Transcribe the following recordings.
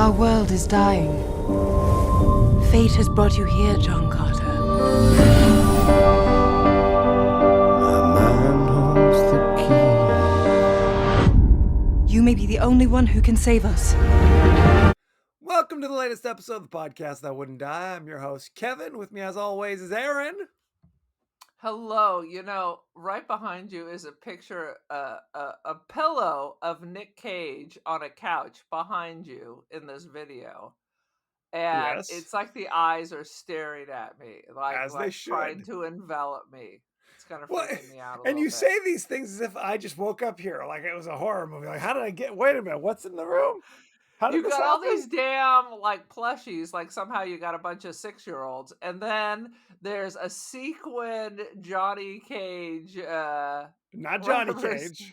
Our world is dying. Fate has brought you here, John Carter. My man holds the key. You may be the only one who can save us. Welcome to the latest episode of the podcast That Wouldn't Die. I'm your host, Kevin. With me, as always, is Aaron. Hello. You know, right behind you is a picture, a pillow of Nick Cage on a couch behind you in this video. And Yes. it's like the eyes are staring at me, As they trying should. to envelop me. It's kind of Well, freaking me out a and little you bit. say these things as if I just woke up here, like it was a horror movie. Like, how did I get? Wait a minute, what's in the room? How did You this got all happen? these damn plushies, like somehow you got a bunch of 6-year-olds, and then there's a sequin Johnny Cage. Not Johnny whatever. Cage.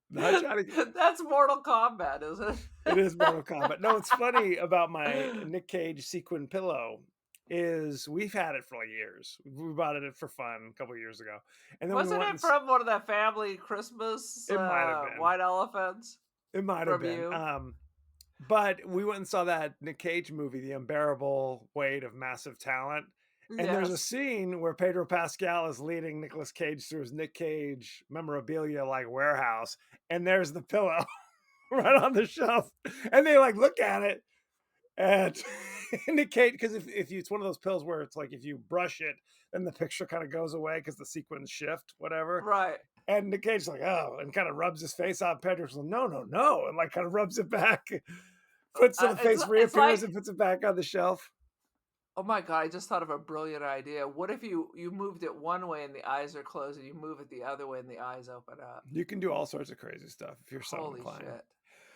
Not Johnny. That's Mortal Kombat, isn't it? It is Mortal Kombat. No, it's funny about my Nick Cage sequin pillow is we've had it for like years. We bought it for fun a couple of years ago, and then Wasn't we it went from one of the family Christmas It might have been. white elephants? It might have from been. you? But we went and saw that Nick Cage movie, The Unbearable Weight of Massive Talent. And there's a Yes. scene where Pedro Pascal is leading Nicolas Cage through his Nick Cage memorabilia like warehouse, and there's the pillow right on the shelf. And they like look at it and Nick Cage, because if you, it's one of those pills where it's like if you brush it, then the picture kind of goes away because the sequins shift, whatever. Right. And Nick Cage's like, oh, and kind of rubs his face on Pedro's like, no, and like kind of rubs it back, puts so the face reappears like- and puts it back on the shelf. Oh my God, I just thought of a brilliant idea. What if you moved it one way and the eyes are closed, and you move it the other way and the eyes open up? You can do all sorts of crazy stuff if you're so Holy inclined. shit.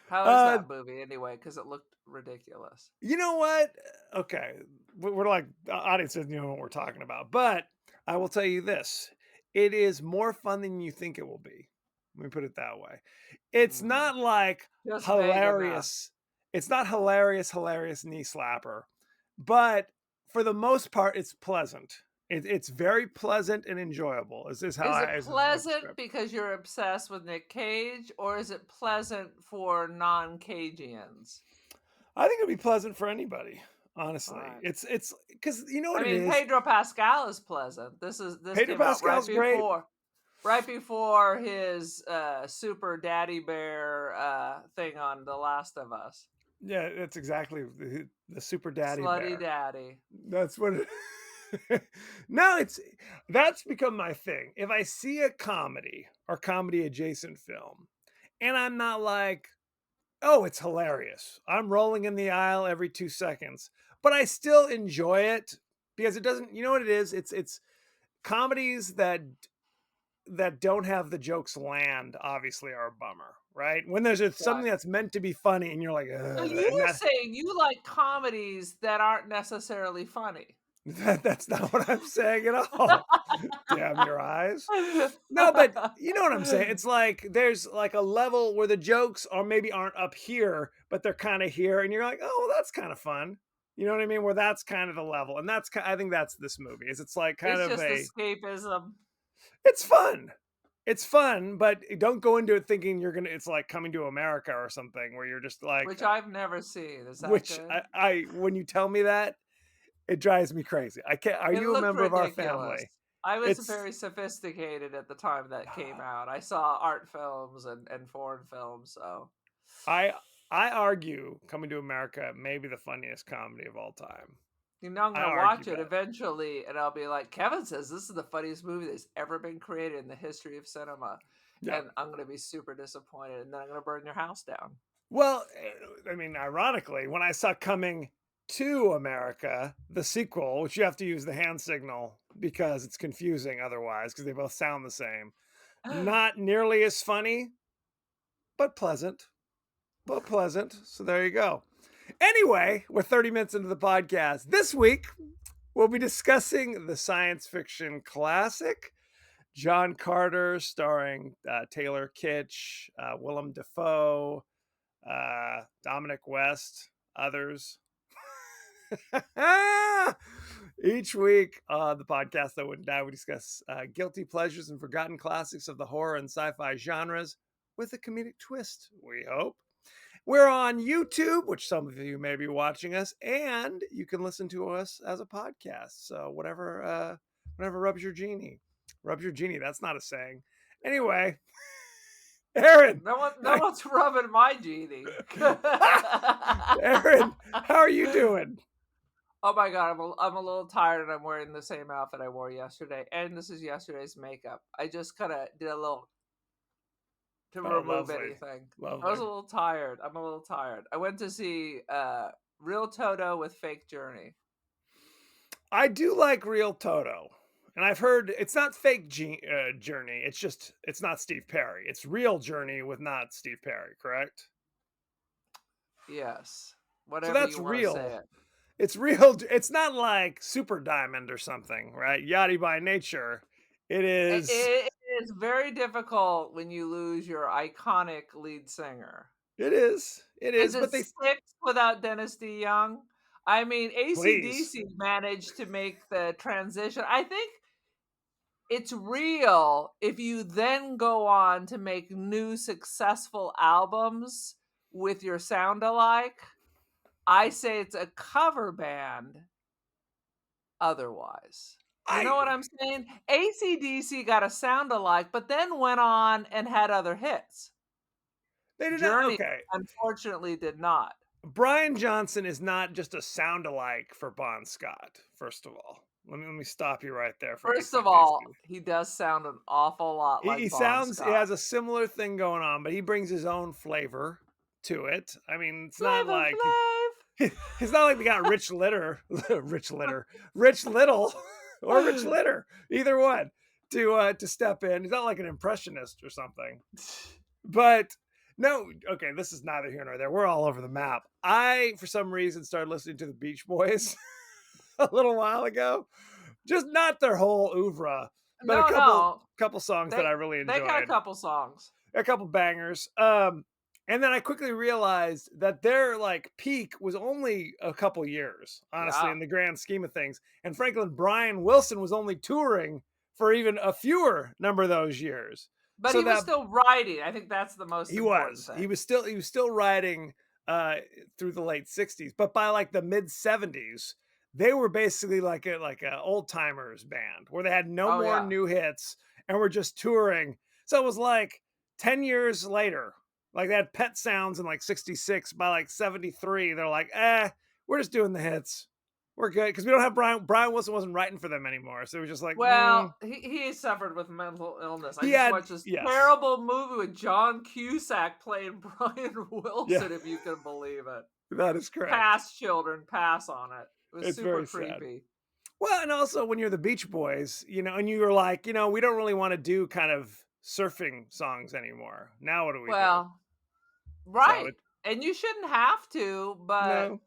How is that movie anyway? Because it looked ridiculous. You know what? Okay, we're like, the audience doesn't know what we're talking about, but I will tell you this. It is more fun than you think it will be. Let me put it that way. It's not like Just vague enough. hilarious. It's not hilarious knee slapper, but for the most part, it's pleasant. It's very pleasant and enjoyable. Is how Is I it pleasant because you're obsessed with Nick Cage, or is it pleasant for non-Cagians? I think it'd be pleasant for anybody. Honestly, Right. it's because you know what I mean, it is. Pedro Pascal is pleasant. This Pedro came out Pascal's great. right before his super daddy bear thing on The Last of Us. Yeah, that's exactly the super daddy Slutty bear. daddy. That's what it No, that's become my thing. If I see a comedy or comedy adjacent film and I'm not like, oh, it's hilarious, I'm rolling in the aisle every 2 seconds, but I still enjoy it because it doesn't, you know what it is? It's comedies that don't have the jokes land obviously are a bummer, right? When there's something that's meant to be funny and you're like, So you were saying you like comedies that aren't necessarily funny. That's not what I'm saying at all. Damn your eyes. No, but you know what I'm saying? It's like there's like a level where the jokes aren't up here, but they're kind of here, and you're like, oh, well, that's kind of fun. You know what I mean? Where that's kind of the level, and I think that's this movie. It's like kind it's of just escapism. It's fun. It's fun, but don't go into it thinking it's like Coming to America or something where you're just like, which I've never seen. Is that which good? I when you tell me that, it drives me crazy. I can't. Are you a member of our family? I was very sophisticated at the time that came out. I saw art films and foreign films. So I argue Coming to America may be the funniest comedy of all time. You know, I'm gonna watch it eventually, and I'll be like, Kevin says this is the funniest movie that's ever been created in the history of cinema, and I'm gonna be super disappointed, and then I'm gonna burn your house down. Well, I mean, ironically, when I saw Coming to America, the sequel, which you have to use the hand signal because it's confusing otherwise, because they both sound the same, not nearly as funny, but pleasant. So there you go. Anyway, we're 30 minutes into the podcast. This week, we'll be discussing the science fiction classic, John Carter, starring Taylor Kitsch, Willem Dafoe, Dominic West, others. Each week on the podcast That Wouldn't Die, we discuss guilty pleasures and forgotten classics of the horror and sci-fi genres with a comedic twist, we hope. We're on YouTube, which some of you may be watching us, and you can listen to us as a podcast. So whatever rubs your genie. Rubs your genie. That's not a saying. Anyway, Aaron. No one's rubbing my genie. Aaron, how are you doing? Oh my god, I'm a little tired, and I'm wearing the same outfit I wore yesterday, and this is yesterday's makeup. I just kind of did a little to remove lovely. anything. Lovely. I was a little tired. I'm a little tired. I went to see Real Toto with Fake Journey. I do like Real Toto. And I've heard it's not Fake Journey. It's not Steve Perry. It's Real Journey with not Steve Perry, correct? Yes. So Whatever that's you want to real. say it. It's real. It's not like Super Diamond or something, right? Yachty by nature. It is. It is very difficult when you lose your iconic lead singer. It is. It is. Is But it they. six without Dennis DeYoung? I mean, Please. AC/DC managed to make the transition. I think it's real if you then go on to make new successful albums with your sound alike. I say it's a cover band otherwise. You know what I'm saying? AC/DC got a sound alike, but then went on and had other hits. They did Journey, not. Okay. unfortunately, did not. Brian Johnson is not just a sound alike for Bon Scott. First of all, let me stop you right there. First of all, he does sound an awful lot like he Bon sounds. Scott. He has a similar thing going on, but he brings his own flavor to it. I mean, it's not like it's not like they got Rich Little, or Rich Litter, either one to step in. He's not like an impressionist or something. But no, okay, this is neither here nor there. We're all over the map. I, for some reason, started listening to the Beach Boys a little while ago. Just not their whole oeuvre, but a couple songs that I really enjoyed. They got a couple songs. A couple bangers. And then I quickly realized that their like peak was only a couple years, honestly, in the grand scheme of things. And frankly, Brian Wilson was only touring for even a fewer number of those years. But so he was still writing. I think that's the most important thing. He was still writing through the late 60s. But by like the mid 70s, they were basically like a old timers band where they had no more new hits and were just touring. So it was like 10 years later. Like they had Pet Sounds in like 66. By like 73, they're like, we're just doing the hits. We're good. Because we don't have Brian Wilson wasn't writing for them anymore. So it was just like, well, he suffered with mental illness. I just watched this terrible movie with John Cusack playing Brian Wilson, if you can believe it. That is correct. Pass, children, pass on it. It was super creepy. Sad. Well, and also when you're the Beach Boys, and you were like, we don't really want to do kind of surfing songs anymore. Now what do we do? Right. And you shouldn't have to, but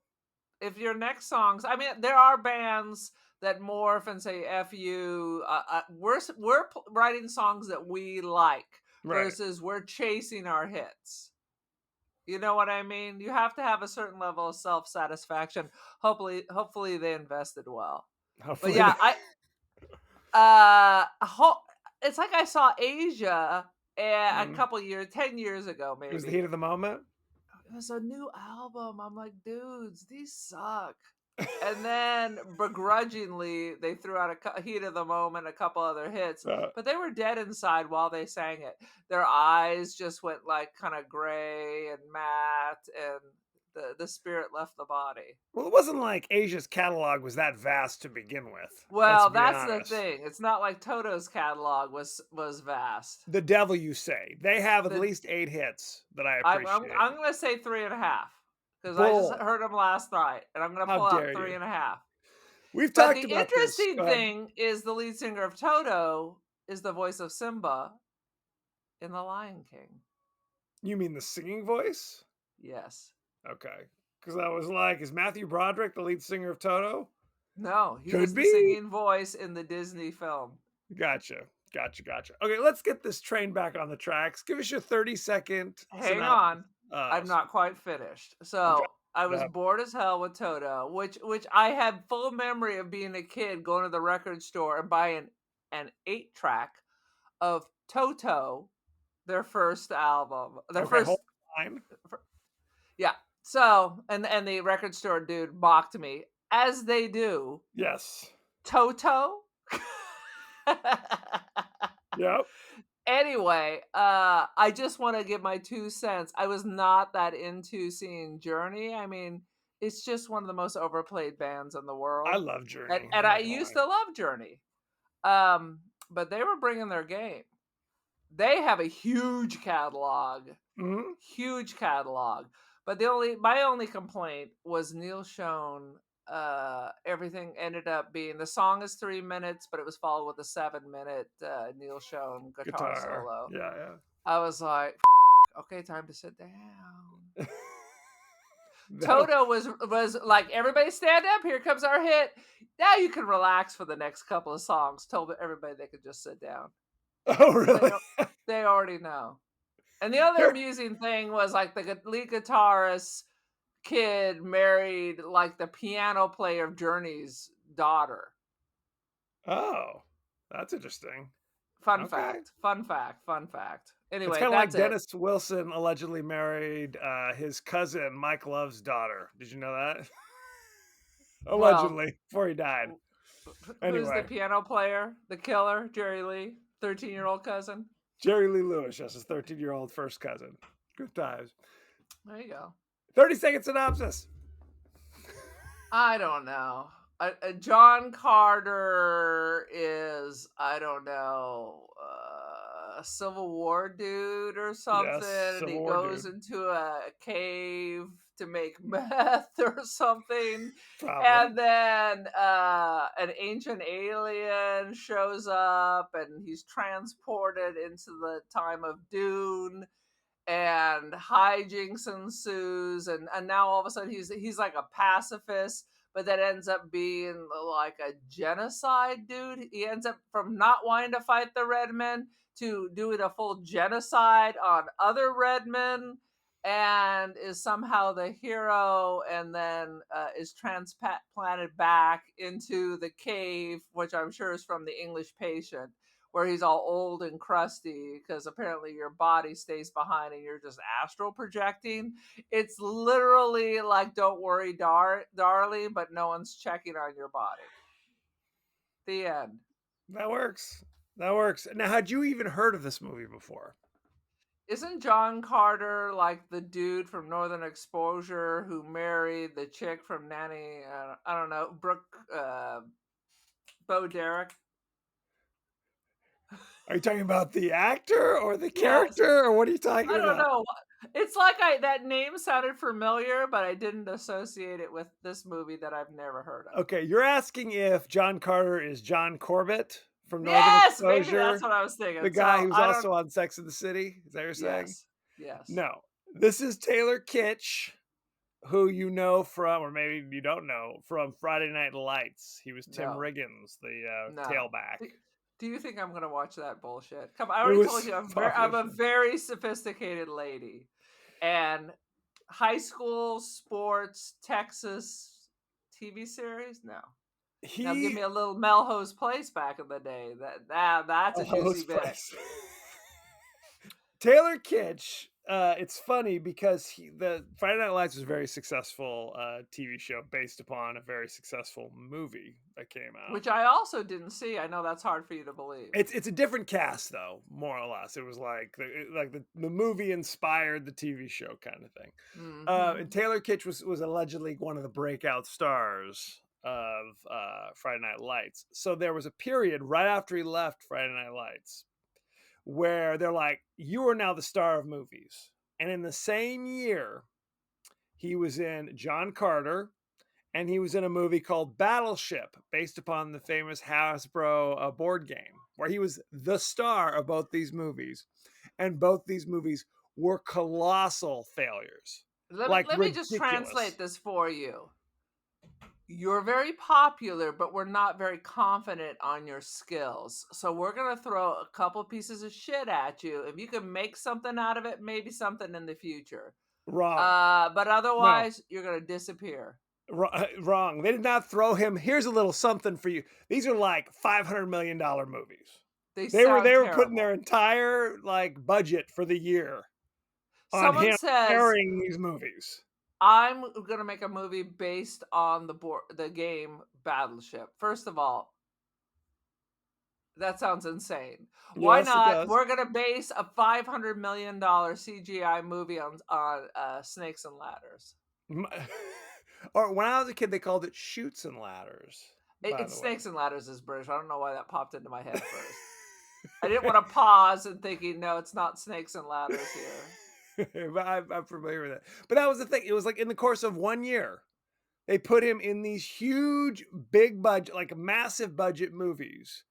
if your next songs, I mean, there are bands that morph and say F you. We're writing songs that we like versus we're chasing our hits. You know what I mean? You have to have a certain level of self-satisfaction. Hopefully they invested well. Hopefully. But yeah, it's like I saw Asia a couple years, 10 years ago, maybe. It was the heat of the moment. It was a new album. I'm like, dudes, these suck. And then begrudgingly, they threw out a heat of the moment, a couple other hits, but they were dead inside while they sang it. Their eyes just went like kind of gray and matte, and the spirit left the body. Well, it wasn't like Asia's catalog was that vast to begin with. Well, that's the thing. It's not like Toto's catalog was vast. The devil you say. They have at least 8 hits that I appreciate. I'm going to say 3.5 because I just heard them last night, and I'm going to pull out 3.5. We've talked about this. The interesting thing is the lead singer of Toto is the voice of Simba in The Lion King. You mean the singing voice? Yes. Okay. Because I was like, is Matthew Broderick the lead singer of Toto? No, he was the singing voice in the Disney film. Gotcha. Okay, let's get this train back on the tracks. Give us your 30-second. Hang on. I'm not quite finished. So I was bored as hell with Toto, which I had full memory of being a kid going to the record store and buying an 8-track of Toto, their first album. Yeah. So, and the record store dude mocked me, as they do. Yes. Toto. Yep. Anyway, I just want to give my 2 cents. I was not that into seeing Journey. I mean, it's just one of the most overplayed bands in the I world, love and Journey. and I'm I not gonna used lie. to love Journey. But they were bringing their game. They have a huge catalog, Mhm. huge catalog. But my only complaint was Neil Schon. Everything ended up being, the song is 3 minutes, but it was followed with a 7 minute Neil Schon guitar Guitar. solo. Yeah, I was like, okay, time to sit down. yeah. No. Toto was like, everybody stand up, here comes our hit. Now you can relax for the next couple of songs. Told everybody they could just sit down. Oh, 'Cause really? they already know. And the other amusing thing was like the lead guitarist kid married like the piano player of Journey's daughter. Oh, that's interesting. Fun Okay. fact, fun fact, fun fact. It's Anyway, kind of like that's it. Dennis Wilson allegedly married his cousin Mike Love's daughter. Did you know that? Well, Allegedly, before he died. who's the Anyway, piano player? The killer, Jerry Lee, 13-year-old cousin. Jerry Lee Lewis, yes, his 13-year-old first cousin. Good times. There you go. 30-second synopsis. I don't know. John Carter is, I don't know, a Civil War dude or something, Yes, and he Civil War goes dude. into a cave to make meth or something, Probably. and then an ancient alien shows up, and he's transported into the time of Dune, and hijinks ensues, and now all of a sudden he's like a pacifist, but that ends up being like a genocide dude. He ends up from not wanting to fight the red men to doing a full genocide on other red men, and is somehow the hero, and then is transplanted back into the cave, which I'm sure is from the English Patient, where he's all old and crusty because apparently your body stays behind and you're just astral projecting. It's literally like Don't Worry, Darling, but no one's checking on your body. The end. That works. That works. Now, had you even heard of this movie before? Isn't John Carter like the dude from Northern Exposure who married the chick from Nanny? I don't know, Brooke, Bo Derek. Are you talking about the actor or the Yes. character, or what are you talking I don't about? know. It's like that name sounded familiar, but I didn't associate it with this movie that I've never heard of. Okay, you're asking if John Carter is John Corbett from Northern Yes, maybe that's Exposure, what I was thinking. the guy So who's I don't. also on Sex and the City. Is that what you're saying? Yes, yes. No, this is Taylor Kitsch, who you know from, or maybe you don't know, from Friday Night Lights. He was Tim No, Riggins, the no. tailback. Do you think I'm going to watch that bullshit? Come, I It already was told you I'm a funny. very sophisticated lady, and high school sports Texas TV series. No. Now give He me a little Melrose Place back in the day. That's a a juicy host bit. place. Taylor Kitsch. It's funny because the Friday Night Lights was a very successful TV show based upon a very successful movie that came out. Which I also didn't see. I know that's hard for you to believe. It's a different cast though, more or less. It was like the movie inspired the TV show kind of thing. Mm-hmm. And Taylor Kitsch was allegedly one of the breakout stars of Friday Night Lights. So there was a period right after he left Friday Night Lights where they're like, you are now the star of movies. And in the same year, he was in John Carter, and he was in a movie called Battleship, based upon the famous Hasbro board game, where he was the star of both these movies. And both these movies were colossal failures. Let me just translate this for you. You're very popular, but we're not very confident on your skills. So we're going to throw a couple pieces of shit at you. If you can make something out of it, maybe something in the future. Wrong. But otherwise, you're going to disappear. Wrong. They did not throw him. Here's a little something for you. These are like $500 million movies. They were putting their entire like budget for the year on him airing these movies. I'm gonna make a movie based on the game Battleship. First of all, that sounds insane. Why Yes, it not? does. We're gonna base a $500 million CGI movie on snakes and ladders. M- or when I was a kid, they called it Shoots and Ladders. By It's the way. snakes and ladders is British. I don't know why that popped into my head first. I didn't want to pause and thinking, no, it's not snakes and ladders here. But I'm familiar with it. But that was the thing. It was like in the course of 1 year, they put him in these huge, big budget, like massive budget movies,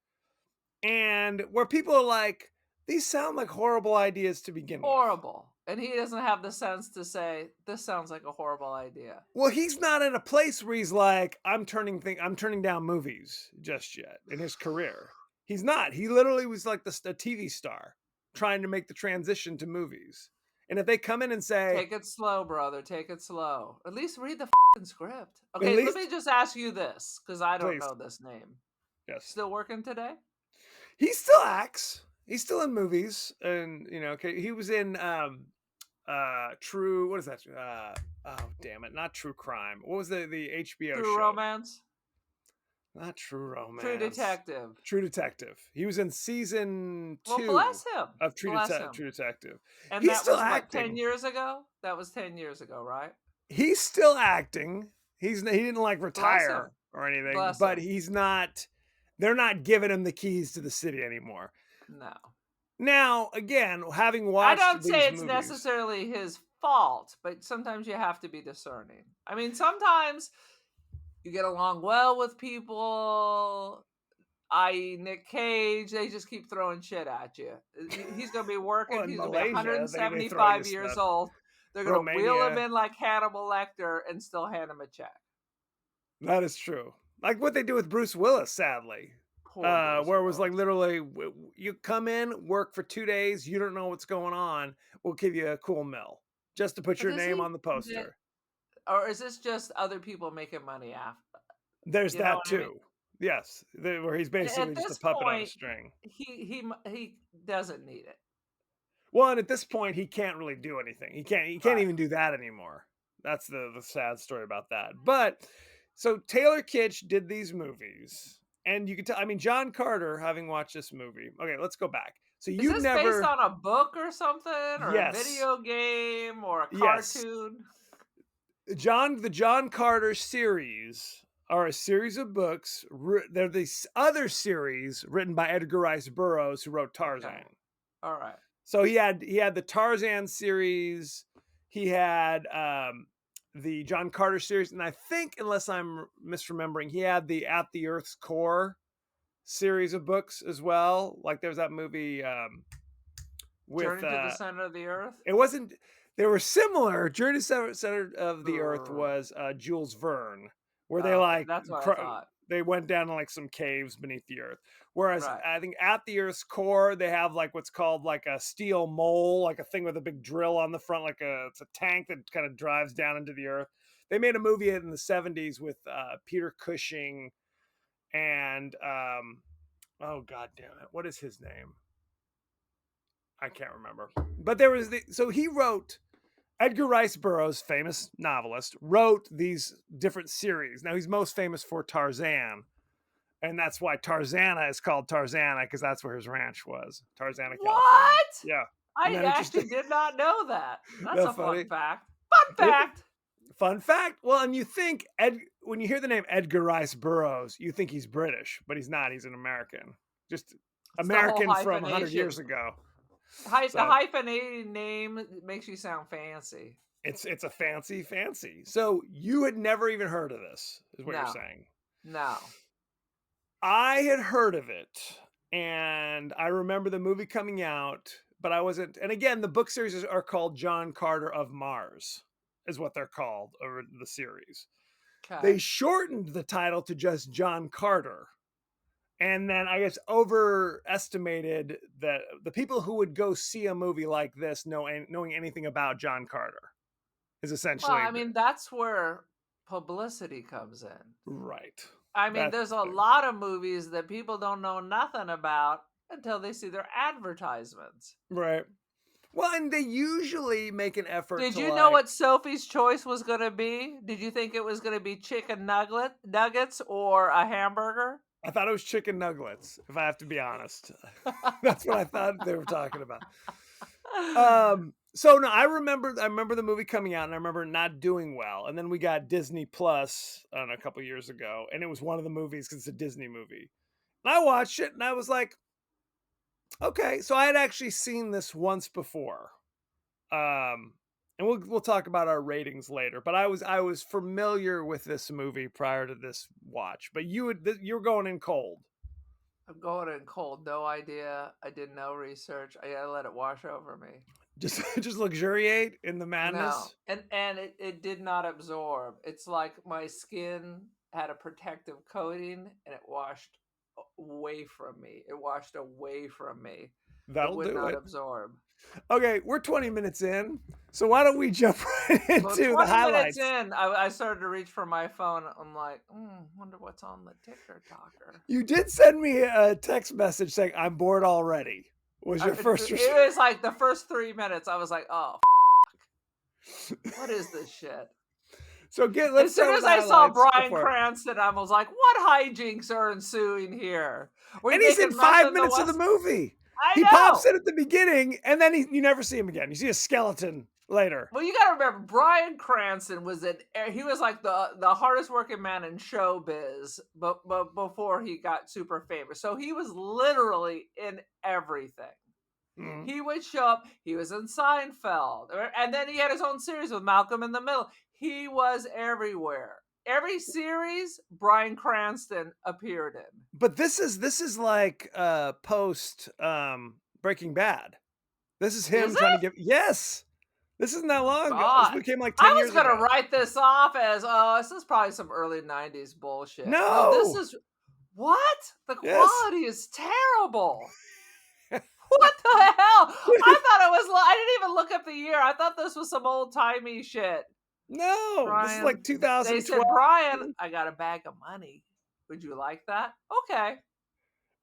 and where people are like, these sound like horrible ideas to begin with. Horrible. And he doesn't have the sense to say, this sounds like a horrible idea. Well, he's not in a place where he's like, I'm turning down movies just yet in his career. He's not. He literally was like a TV star trying to make the transition to movies. And if they come in and say, Take it slow, brother. Take it slow. At least read the script. At Okay, let least- me just ask you this, because I don't Please. know this name. yes, Still working today? he still acts. He's still in movies, and okay, he was in True. What is that? Oh damn it, not True Crime. What was the HBO True show? Romance? Not True Romance. True Detective. True Detective. He was in season 2 Well, bless him. of True Bless him. Detective. And He's that still was what, acting. 10 years ago? That was 10 years ago, right? He's still acting. He didn't like retire him. or anything, Bless but him. he's not. They're not giving him the keys to the city anymore. No. Now, again, having I watched don't these say it's movies, necessarily his fault, but sometimes you have to be discerning. I mean, sometimes you get along well with people, i.e. Nick Cage, they just keep throwing shit at you. He's going to be working. Well, in He's going to be Malaysia, they throw 175 you years stuff. old. They're going to wheel him Romania. in like Hannibal Lecter and still hand him a check. that is true. Like what they do with Bruce Willis, sadly. Poor Bruce Where it was like Willis. literally, you come in, work for 2 days, you don't know what's going on, we'll give you a cool mill just to put But your does name he on the fund it? poster. Or is this just other people making money after? There's You know that what I mean? too. Yes, where he's basically At just a this puppet on a point, string. he doesn't need it. Well, and at this point, he can't really do anything. He can't Right. even do that anymore. That's the sad story about that. But so Taylor Kitsch did these movies, and you can tell. I mean, John Carter, having watched this movie. Okay, let's go back. So Is you this never. based on a book or something, or Yes. a video game, or a Yes. cartoon? the John Carter series are a series of books. They're this other series written by Edgar Rice Burroughs, who wrote Tarzan. Okay. All right. So he had the Tarzan series. He had the John Carter series, and I think, unless I'm misremembering, he had the At the Earth's Core series of books as well. Like there was that movie with Journey to the Center of the Earth. it wasn't. They were similar. Journey to the Center of the Earth was Jules Verne, where they Okay, like that's what I thought. they went down to like some caves beneath the earth. Whereas Right. I think At the Earth's Core, they have like what's called like a steel mole, like a thing with a big drill on the front, like it's a tank that kind of drives down into the earth. They made a movie in the 70s with Peter Cushing and oh god damn it, what is his name? I can't remember. But there was so he wrote. Edgar Rice Burroughs, famous novelist, wrote these different series. Now he's most famous for Tarzan, and that's why Tarzana is called Tarzana, because that's where his ranch was. Tarzana, California. What? Yeah. I Isn't that actually interesting? did not know that. That's That a funny? fun fact. Fun fact. Fun fact. Well, and you think when you hear the name Edgar Rice Burroughs, you think he's British, but he's not. He's an American. Just the whole American from 100 hyphenation. years ago. The So- hyphenated name makes you sound fancy. It's a fancy. So you had never even heard of this, is what you're No. saying. No. I had heard of it, and I remember the movie coming out, but I wasn't. And again, the book series are called John Carter of Mars, is what they're called, or the series. Okay. They shortened the title to just John Carter, and then I guess overestimated that the people who would go see a movie like this knowing anything about John Carter is essentially Well, I mean, that's where publicity comes in. right. I mean, That's there's a the thing. lot of movies that people don't know nothing about until they see their advertisements. Right. Well, and they usually make an effort Did to you know like. what Sophie's choice was going to be? Did you think it was going to be chicken nuggets or a hamburger? I thought it was chicken nuggets, if I have to be honest. That's what I thought they were talking about. So no, I remember the movie coming out and I remember it not doing well. And then we got Disney Plus a couple years ago, and it was one of the movies because it's a Disney movie. And I watched it and I was like, okay. So I had actually seen this once before. Um and we'll talk about our ratings later, but I was familiar with this movie prior to this watch. But you're going in cold. I'm going in cold. No idea. I did no research. I gotta let it wash over me. Just luxuriate in the No, madness. and it did not absorb. It's like my skin had a protective coating and it washed away from me. It washed away from me. It That'll would do not it. absorb. Okay, we're 20 minutes in, so why don't we jump right Well, into 20 the minutes highlights? in, I started to reach for my phone. I'm like, wonder what's on the ticker talker. You did send me a text message saying I'm bored already. Was your first It was like the first 3 minutes. I was like, oh, what is this shit? So let's As soon start as with I the saw highlights. Go Bryan for it. Cranston, I was like, what hijinks are ensuing here? And he's in 5 minutes of the movie. I He know. pops in at the beginning, and then you never see him again. You see a skeleton later. Well, you got to remember, Bryan Cranston was he was like the hardest working man in showbiz, but before he got super famous. So he was literally in everything. Mhm. He would show up. He was in Seinfeld, and then he had his own series with Malcolm in the Middle. He was everywhere. Every series Bryan Cranston appeared in. But this is like post Breaking Bad. This is him Is trying it? to give. Yes, this isn't that long ago. God. This became like I 10 was years gonna ago. write this off as this is probably some early 90s bullshit. No! This is what? The Yes. quality is terrible. What the hell? I thought it was I didn't even look up the year. I thought this was some old-timey shit. No, Brian, this is like 2012. They said, Brian, I got a bag of money. Would you like that? Okay.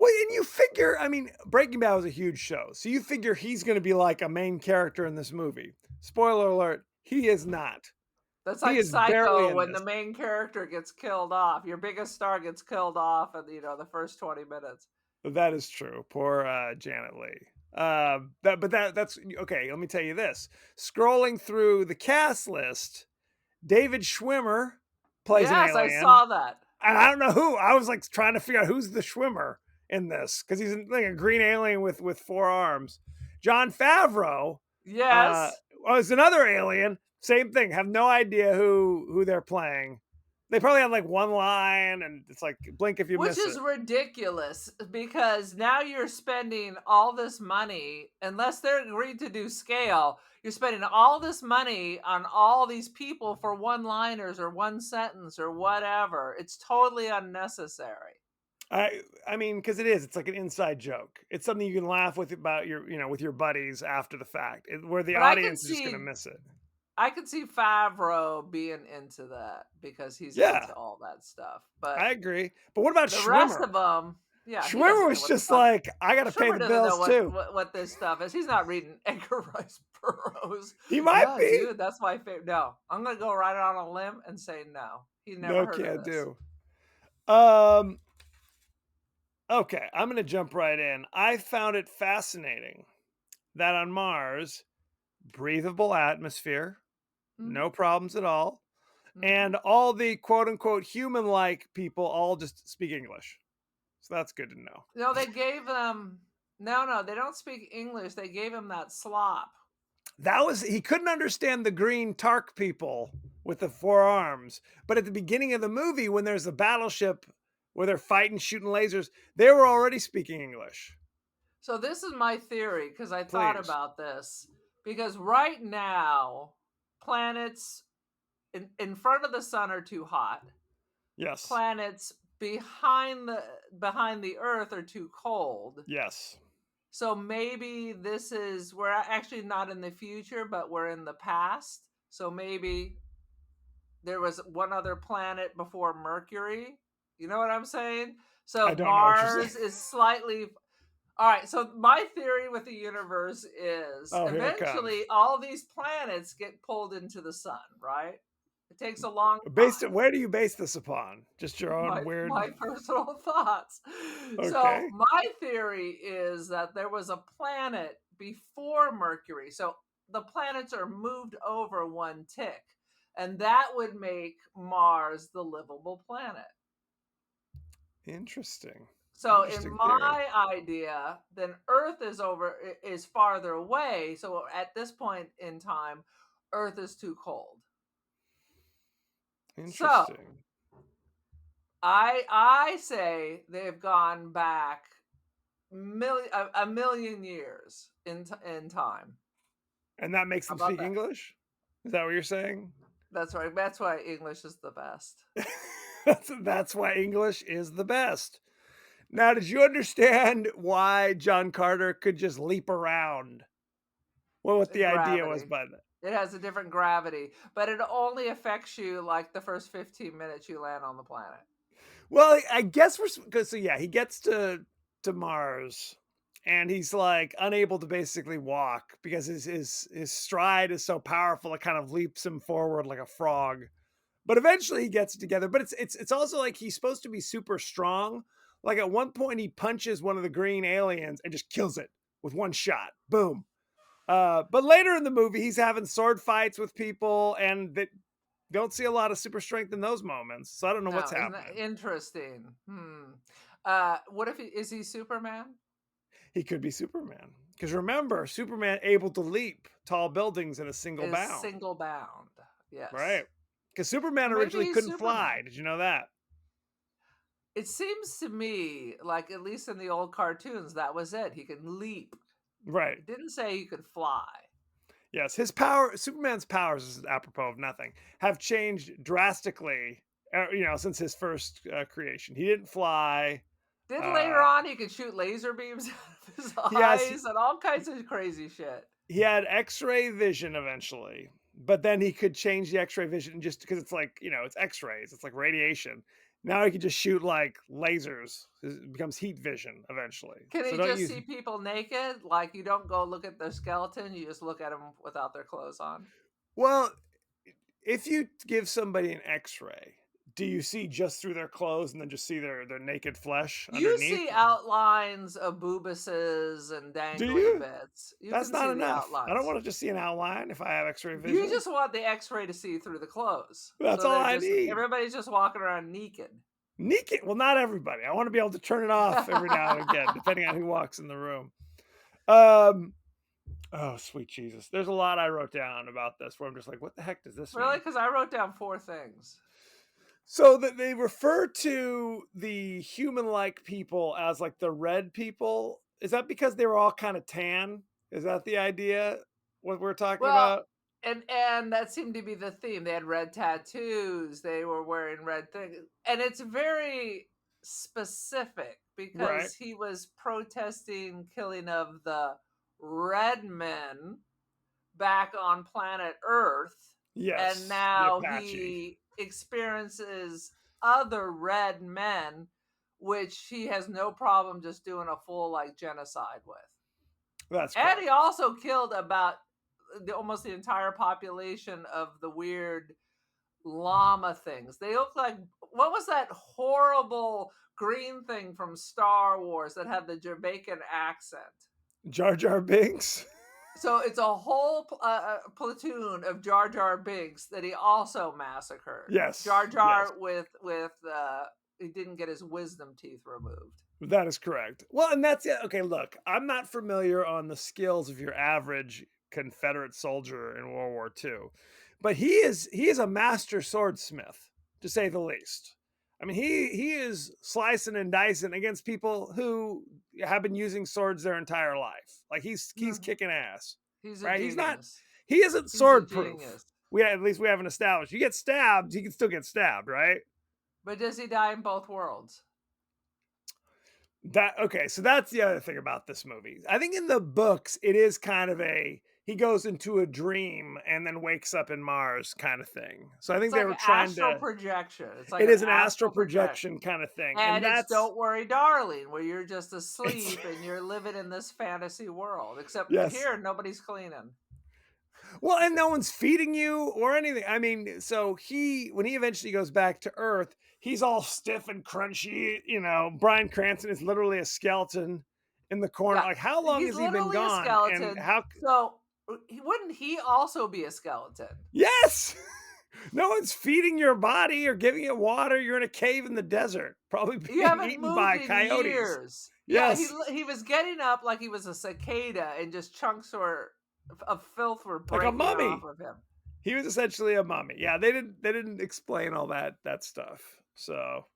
Well, and you figure, I mean, Breaking Bad was a huge show, so you figure he's going to be like a main character in this movie. Spoiler alert, he is not. That's He like is barely Psycho in when this. the main character gets killed off. Your biggest star gets killed off in the first 20 minutes. That is true. Poor Janet Leigh. That's okay. Let me tell you this: scrolling through the cast list, David Schwimmer plays an Yes, I alien, saw that. and I don't know who. I was like trying to figure out who's the Schwimmer in this because he's like a green alien with 4 arms. Jon Favreau, Yes. is another alien. Same thing. Have no idea who they're playing. They probably have like one line, and it's like blink if you Which miss is it. ridiculous because now you're spending all this money, unless they're agreed to do scale, you're spending all this money on all these people for one-liners or one sentence or whatever. It's totally unnecessary. I mean, because it's like an inside joke. It's something you can laugh with about with your buddies after the fact, where the But I could audience is just going to see miss it. I could see Favreau being into that because he's Yeah. into all that stuff. But I agree. But what about the rest Schwimmer? of them, yeah, he doesn't Schwimmer know was what the just fuck. like, I got to pay Schwimmer the doesn't know bills too. what this stuff is. He's not reading Edgar Rice Burroughs. He might Yeah, be. dude, that's my favorite. No, I'm gonna go right on a limb and say no. He never No, heard can't of this. do. Okay, I'm going to jump right in. I found it fascinating that on Mars, breathable atmosphere, no problems at all. Mhm. And all the quote unquote human like people all just speak English. So that's good to know. No, they gave them no, they don't speak English. They gave him that slop. He couldn't understand the green Tark people with the 4 arms. But at the beginning of the movie, when there's a battleship where they're fighting, shooting lasers, they were already speaking English. So this is my theory because I thought Please. about this. Because right now, planets in front of the sun are too hot. Yes. Planets behind the Earth are too cold. Yes. So maybe we're actually not in the future, but we're in the past. So maybe there was one other planet before Mercury. You know what I'm saying? So I don't know what you're Mars is slightly. All right, so my theory with the universe is Oh, here it comes. eventually all these planets get pulled into the sun, right? It takes a long Based time. where do you base this upon? Just your own My weird. my personal thoughts. So Okay. my theory is that there was a planet before Mercury. So the planets are moved over one tick, and that would make Mars the livable planet. Interesting. So in Interesting theory. my idea, then Earth is farther away. So at this point in time, Earth is too cold. So Interesting. I say they've gone back a million years in time. And that makes How them about speak that? English? Is that what you're saying? That's right. That's why English is the best. That's why English is the best. Now, did you understand why John Carter could just leap around? Well, what the idea was Gravity. by that? It has a different gravity, but it only affects you like the first 15 minutes you land on the planet. Well, I guess we're because so yeah, he gets to Mars, and he's like unable to basically walk because his stride is so powerful it kind of leaps him forward like a frog. But eventually he gets it together. But it's also like he's supposed to be super strong. Like at one point he punches one of the green aliens and just kills it with one shot. Boom. But later in the movie, he's having sword fights with people, and that don't see a lot of super strength in those moments. So I don't know what's No, isn't that happening. interesting? What if is he Superman? He could be Superman because remember, Superman able to leap tall buildings in a single Is bound, single bound. Yes. right? Because So Superman maybe originally he's couldn't fly. Superman. Did you know that? It seems to me like at least in the old cartoons that was it. He could leap. Right. It didn't say he could fly. Yes, Superman's powers, is apropos of nothing, have changed drastically. Since his first creation, he didn't fly. Then later Uh, on he could shoot laser beams out of his he has eyes and all kinds of crazy shit. he had X-ray vision eventually, but then he could change the X-ray vision just because it's like it's X-rays, it's like radiation. Now he can just shoot like lasers. It becomes heat vision eventually. Can So he don't just use. see people naked? Like you don't go look at their skeleton, you just look at them without their clothes on. Well, if you give somebody an X-ray, do you see just through their clothes and then just see their naked flesh You underneath? see outlines of boobuses and Do dangly you? bits. You That's can not see the enough. I don't outlines. want to just see an outline if I have X-ray You vision. just want the X-ray to see through the clothes. That's So all I need. everybody's just walking around naked. Naked. Well, not everybody. I want to be able to turn it off every now and again, depending on who walks in the room. Um. Oh, sweet Jesus. There's a lot I wrote down about this where I'm just like, what the heck does this Really? mean? Because I wrote down 4 things. So that they refer to the human-like people as like the red people. Is that because they were all kind of tan? Is that the idea? What we're talking Well, about? and that seemed to be the theme. They had red tattoos. They were wearing red things, and it's very specific Right. because he was protesting killing of the red men back on planet Earth, and Yes. The now Apache. he experiences other red men, which he has no problem just doing a full like genocide with. That's And he correct. also killed about almost the entire population of the weird llama things. They look like what was that horrible green thing from Star Wars that had the Jamaican accent? Jar Jar Binks. So it's a whole platoon of Jar Jar Binks that he also massacred. Yes. Jar Yes. Jar with he didn't get his wisdom teeth removed. That is correct. Well, and that's it. Okay, look, I'm not familiar on the skills of your average Confederate soldier in World War II, but he is a master swordsmith, to say the least. I mean, he is slicing and dicing against people who have been using swords their entire life. Like he's Mhm. kicking ass, He's a right? genius. He isn't He's a sword proof. genius. At least we haven't established. You get stabbed, he can still get stabbed, right? But does he die in both worlds? So that's the other thing about this movie. I think in the books it is kind of he goes into a dream and then wakes up in Mars kind of thing. So I It's think they like were an trying astral to. projection. It's like It an is an astral astral projection. projection kind of thing, and And it's that's Don't Worry, Darling, where you're just it's asleep and you're living in this fantasy world. Except yes. here, nobody's cleaning. Well, and no one's feeding you or anything. I mean, so when he eventually goes back to Earth, he's all stiff and crunchy. You know, Bryan Cranston is literally a skeleton in the corner. Yeah, Like, how long he's has he been literally a gone? And skeleton. how? So wouldn't he also be a skeleton? Yes, no one's feeding your body or giving it water. You're in a cave in the desert, probably You being haven't eaten by moved in coyotes. years. Yeah, Yes, he was getting up like he was a cicada, and just chunks of filth were like a breaking off mummy. of him. He was essentially a mummy. Yeah, they didn't explain all that stuff. So,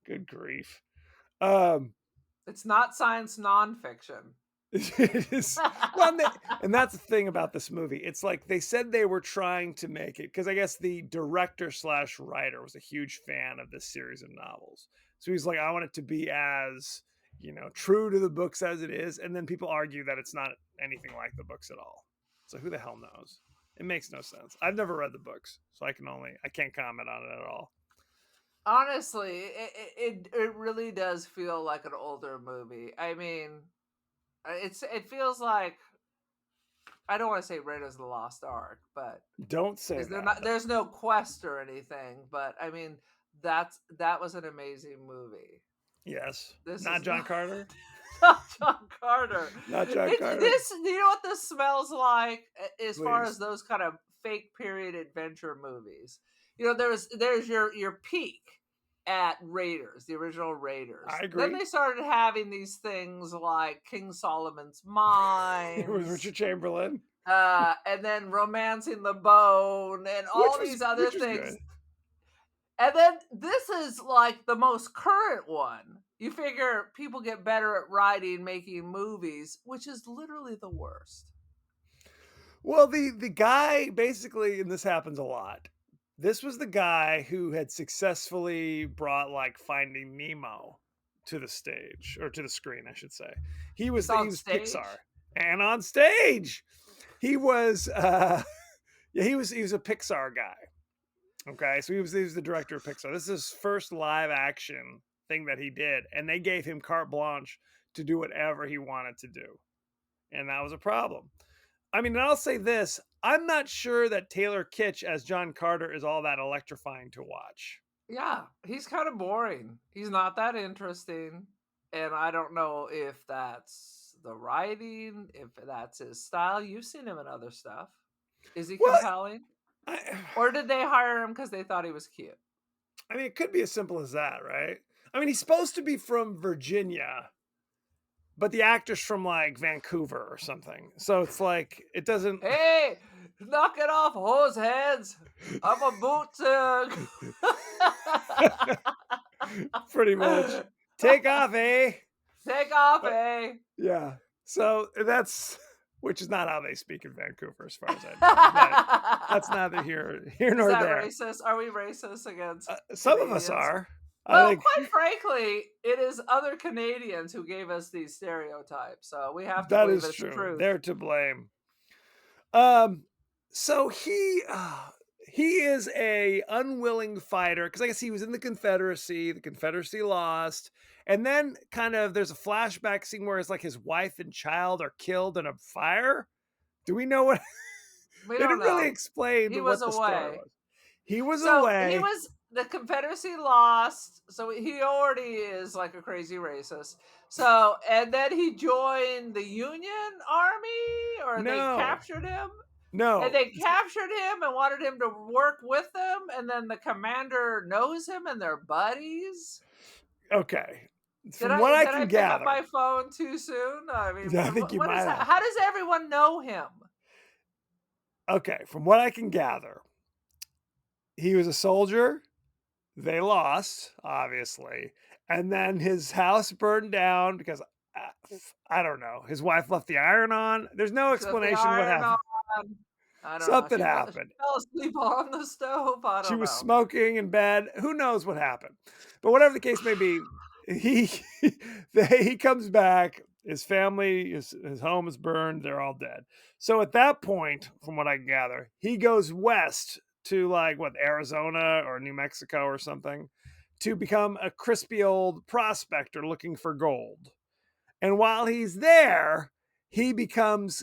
good grief. Um, It's not science nonfiction. it is well, and that's the thing about this movie. It's like they said they were trying to make it because I guess the director slash writer was a huge fan of this series of novels. So he's like, I want it to be as true to the books as it is. And then people argue that it's not anything like the books at all. So who the hell knows? It makes no sense. I've never read the books, so I can't comment on it at all. Honestly, it really does feel like an older movie. I mean, it feels like, I don't want to say Raiders of the Lost Ark, but Don't say that. there's no quest or anything. But I mean, that was an amazing movie. Yes, This not is John not, Carter. not John Carter. Not John Carter. You know what this smells like as far Please. as those kind of fake period adventure movies. You know, there's your peak at Raiders, the original Raiders. I agree. Then they started having these things like King Solomon's It was Mines, Richard Chamberlain. and then Romancing the Bone, and all these other which was things. good. And then this is like the most current one. You figure people get better at writing, making movies, which is literally the worst. Well, the guy basically, and this happens a lot. This was the guy who had successfully brought like Finding Nemo to the stage, or to the screen, I should say. He was on stage? Pixar, and on stage, he was he was a Pixar guy. Okay, so he was the director of Pixar. This is his first live action thing that he did, and they gave him carte blanche to do whatever he wanted to do, and that was a problem. I mean, and I'll say this, I'm not sure that Taylor Kitsch as John Carter is all that electrifying to watch. Yeah, he's kind of boring. He's not that interesting. And I don't know if that's the writing, if that's his style. You've seen him in other stuff. Is he compelling? Or did they hire him because they thought he was cute? I mean, it could be as simple as that, right? I mean, he's supposed to be from Virginia, but the actor's from like Vancouver or something. So it's like, it doesn't. Hey, knock it off, hose heads. I'm a boot. Pretty much. Take off, eh? Take off, eh? Yeah. So which is not how they speak in Vancouver, as far as I know. But that's neither here nor Is that there. racist? Are we racist against some of us are. Well, quite frankly, it is other Canadians who gave us these stereotypes, so we have to believe it's true. They're to blame. So he is a unwilling fighter because I guess he was in the Confederacy. The Confederacy lost, and then kind of there's a flashback scene where it's like his wife and child are killed in a fire. Do we know what? We they don't didn't know. really explain He what was the away. story was. He was away. The Confederacy lost, so he already is like a crazy racist. So, and then he joined the Union Army, or they captured him. No. And they captured him and wanted him to work with them, and then the commander knows him and they're buddies. Okay. Did I can pick up my phone too soon? I mean, I think you might have. How does everyone know him? Okay, from what I can gather, he was a soldier. They lost, obviously. And then his house burned down because, I don't know, his wife left the iron on. There's no explanation what happened. Something happened. She fell asleep on the stove. I don't know. She was smoking in bed. Who knows what happened? But whatever the case may be, he comes back His family, his home is burned. They're all dead. So at that point, from what I can gather, he goes west to like what, Arizona or New Mexico or something, to become a crispy old prospector looking for gold. And while he's there, gets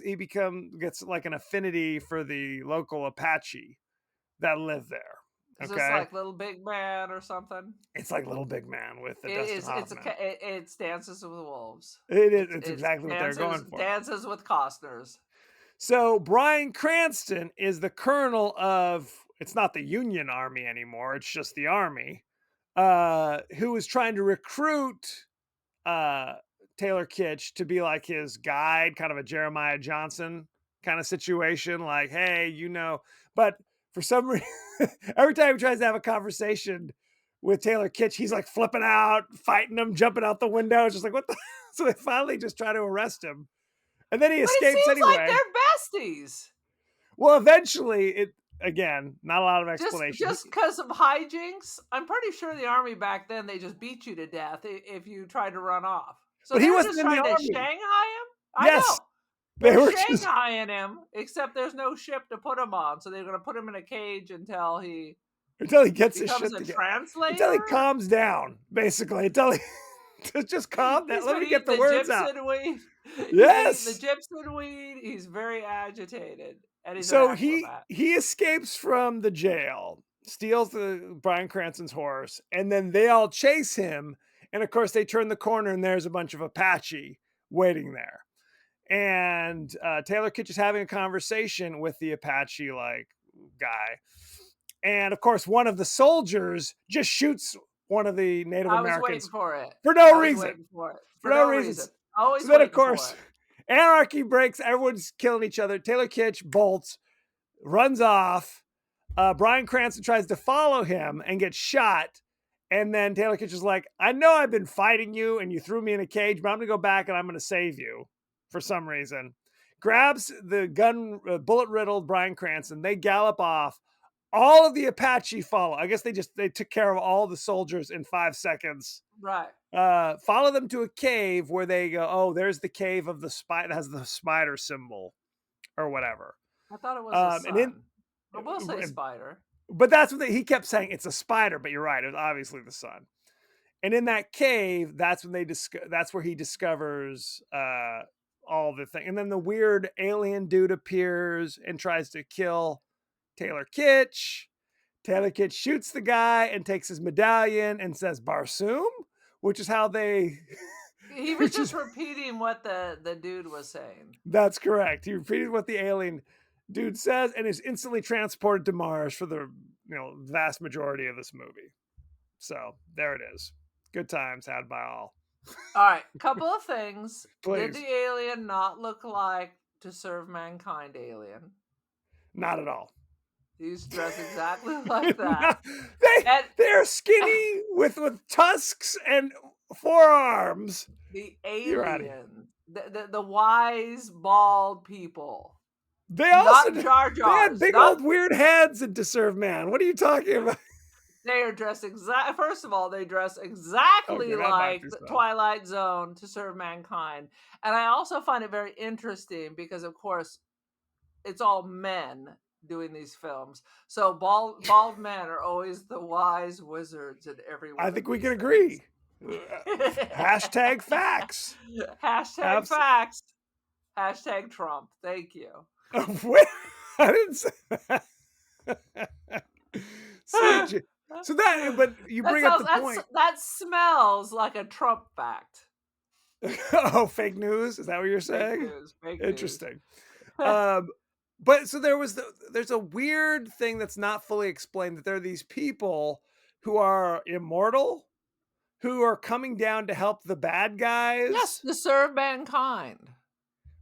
like an affinity for the local Apache that live there. Is this Okay, like Little Big Man or something? it's like Little Big Man with the It Dustin is. Hoffman. It's Dances with Wolves. It's exactly what they're going for. Dances with Costners. So Bryan Cranston is the colonel of, it's not the Union Army anymore, it's just the Army, who is trying to recruit uh, Taylor Kitsch to be like his guide, kind of a Jeremiah Johnson kind of situation. Like, hey, but for some reason, every time he tries to have a conversation with Taylor Kitsch, he's like flipping out, fighting him, jumping out the window. It's just like, what the? So they finally just try to arrest him. And then he escapes it seems anyway. like they're besties. Well, eventually, again, not a lot of explanation. Just because of hijinks, I'm pretty sure the Army back then, they just beat you to death if you tried to run off. So but he was wasn't just in the trying Army. to Shanghai him? Yes. I know. They were Shanghaiing him, except there's no ship to put him on. So they're going to put him in a cage until he gets his shit together. Translator? Until he calms down, basically. Until he just calm down. Let me get the words out. Weed. Yes. The gypsum weed. He's very agitated. And he's so he escapes from the jail, steals Bryan Cranston's horse, and then they all chase him. And of course, they turn the corner, and there's a bunch of Apache waiting there. And Taylor Kitsch is having a conversation with the Apache guy. And of course, one of the soldiers just shoots one of the Native Americans. I was waiting for it. For no reason. For no reason. Always so then, of course, anarchy breaks. Everyone's killing each other. Taylor Kitsch bolts, runs off. Bryan Cranston tries to follow him and gets shot. And then Taylor Kitsch is like, I know I've been fighting you and you threw me in a cage, but I'm going to go back and I'm going to save you for some reason. Grabs the bullet-riddled Bryan Cranston. They gallop off. All of the Apache follow. I guess they took care of all the soldiers in 5 seconds. Right. Follow them to a cave where they go, oh, there's the cave of the spider that has the spider symbol or whatever. I thought it was a sun. I will say spider. But that's what he kept saying. It's a spider, but you're right. It was obviously the sun. And in that cave, that's when that's where he discovers all the thing. And then the weird alien dude appears and tries to kill Taylor Kitsch. Taylor Kitsch shoots the guy and takes his medallion and says Barsoom, which is how they... He was just repeating what the dude was saying. That's correct. He repeated what the alien dude says and is instantly transported to Mars for the vast majority of this movie. So there it is. Good times had by all. All right, couple of things. Please. Did the alien not look like To Serve Mankind alien? Not at all. He's dressed exactly like that. They're skinny with tusks and forearms. The alien, the wise bald people. They also not Jar Jar. They had big old weird heads in To Serve Man. What are you talking about? They are dressed First of all, they dress exactly like the Twilight Zone, To Serve Mankind, and I also find it very interesting because, of course, it's all men doing these films. So bald men are always the wise wizards in every one. I think we can agree. Hashtag facts. Hashtag facts. Hashtag Trump. Thank you. I didn't say that. So that, but you bring up the point. That smells like a Trump fact. Oh, fake news? Is that what you're saying? Fake Interesting. But so there's a weird thing that's not fully explained, that there are these people who are immortal, who are coming down to help the bad guys. Yes, to serve mankind.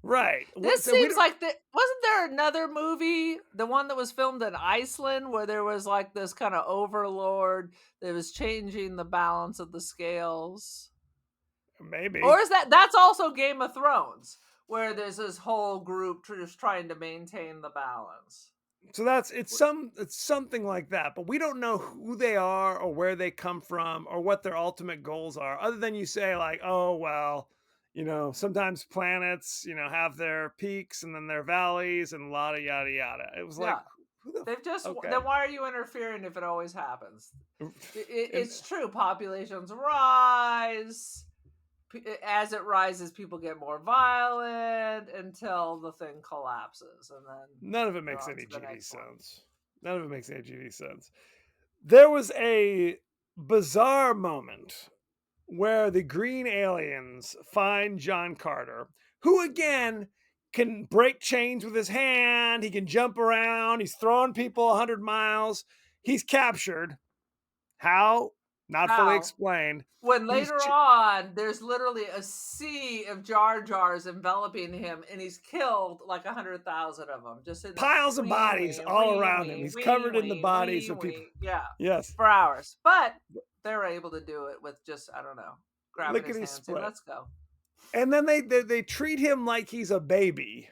Right. This seems like wasn't there another movie, the one that was filmed in Iceland, where there was like this kind of overlord that was changing the balance of the scales? Maybe. Or is that's also Game of Thrones, where there's this whole group just trying to maintain the balance. So it's something like that, but we don't know who they are or where they come from or what their ultimate goals are, other than you say like, oh, well, Sometimes planets, have their peaks and then their valleys and yada yada yada. It was like, Yeah. who the They've just okay. then why are you interfering if it always happens? And- It's true. Populations rise. As it rises, people get more violent until the thing collapses, and then None of it they're makes on any to the GD next one. sense. None of it makes any GD sense. There was a bizarre moment where the green aliens find John Carter, who again can break chains with his hand. He can jump around. He's throwing people 100 miles. He's captured. How? Not fully How? explained. When He's later on, there's literally a sea of Jar Jars enveloping him, and he's killed like 100,000 of them, just in the piles of wee bodies wee all wee around him. wee He's wee covered in the wee bodies wee of people. wee. Yeah, Yes. for hours. But they're able to do it with just, I don't know, grabbing his Lickety hand, saying, split. "Let's go." And then they treat him like he's a baby.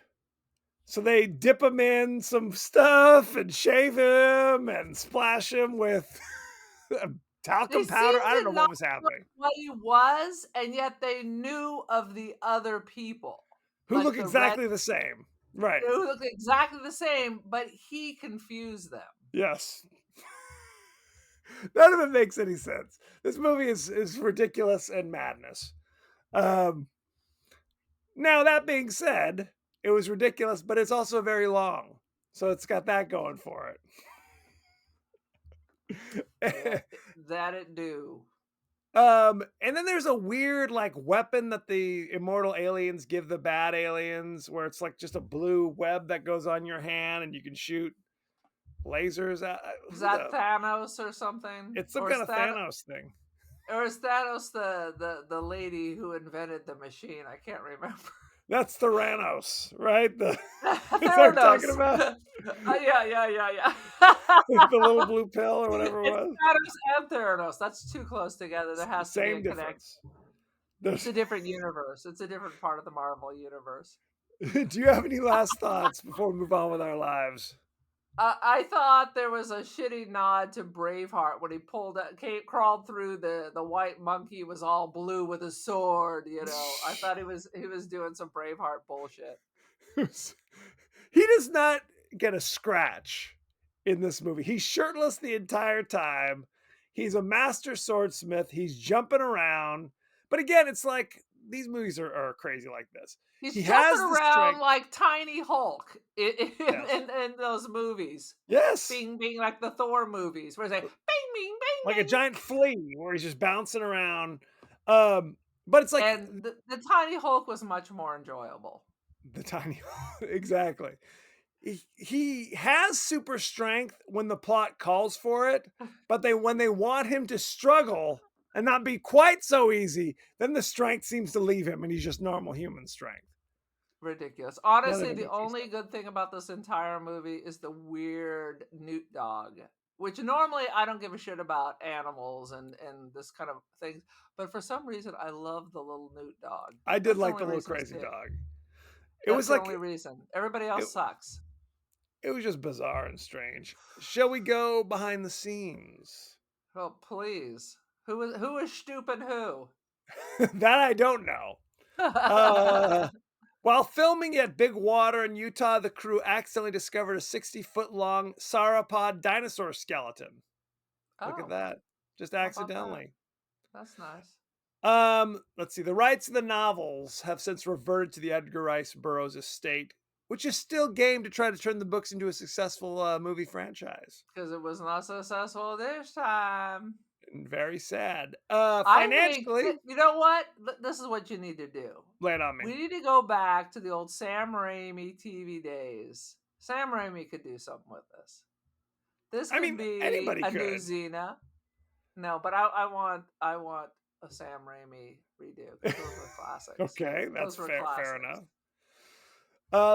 So they dip him in some stuff and shave him and splash him with They talcum seemed powder. I don't know to what not was know happening. what he was, and yet they knew of the other people, Who like look the red, exactly the same. Right. who looked exactly the same, but he confused them. Yes. None of it makes any sense. This movie is ridiculous and madness. Now, that being said, it was ridiculous, but it's also very long. So it's got that going for it. That it do. And then there's a weird like weapon that the immortal aliens give the bad aliens, where it's like just a blue web that goes on your hand and you can shoot lasers at. Is that Thanos or something? It's some Or kind is of Thanos thing. Or is Thanos the lady who invented the machine? I can't remember. That's Theranos, right? Is that what we're talking about? Yeah. The little blue pill or whatever it was. Thanos and Theranos. That's too close together. There has to be a Same connection. difference. It's a different universe. It's a different part of the Marvel universe. Do you have any last thoughts before we move on with our lives? I thought there was a shitty nod to Braveheart when he crawled through the white monkey was all blue with a sword. I thought he was doing some Braveheart bullshit. He does not get a scratch in this movie. He's shirtless the entire time. He's a master swordsmith. He's jumping around. But again, it's like these movies are crazy like this. He jumping has the around strength. like Tiny Hulk in, Yes. in those movies. Yes. Being like the Thor movies, where it's like bing, bing, bing, Like a bing. giant flea where he's just bouncing around. But it's like And the Tiny Hulk was much more enjoyable. the tiny exactly. He has super strength when the plot calls for it, but when they want him to struggle and not be quite so easy, then the strength seems to leave him and he's just normal human strength. Ridiculous. Honestly, None of it the makes any only sense. good thing about this entire movie is the weird newt dog, which normally I don't give a shit about animals and this kind of things, but for some reason I love the little newt dog. I did That's like the only little reason crazy too. dog. It That's was the like only reason. Everybody else sucks. it was just bizarre and strange. Shall we go behind the scenes? Oh, please. Who is stupid who? That I don't know. While filming at Big Water in Utah, the crew accidentally discovered a 60-foot long sauropod dinosaur skeleton. Look at that. Just How about that? accidentally. That's nice. Let's see. The rights of the novels have since reverted to the Edgar Rice Burroughs estate, which is still game to try to turn the books into a successful movie franchise. Because it was not successful this time. And very sad. I Financially, think you know what? This is what you need to do. lay it on We me. need to go back to the old Sam Raimi TV days. Sam Raimi could do something with this. This I could mean, be anybody a new could. Xena. No, but I want a Sam Raimi redo. 'Cause those were classics. Okay, that's Those were fair classics. enough.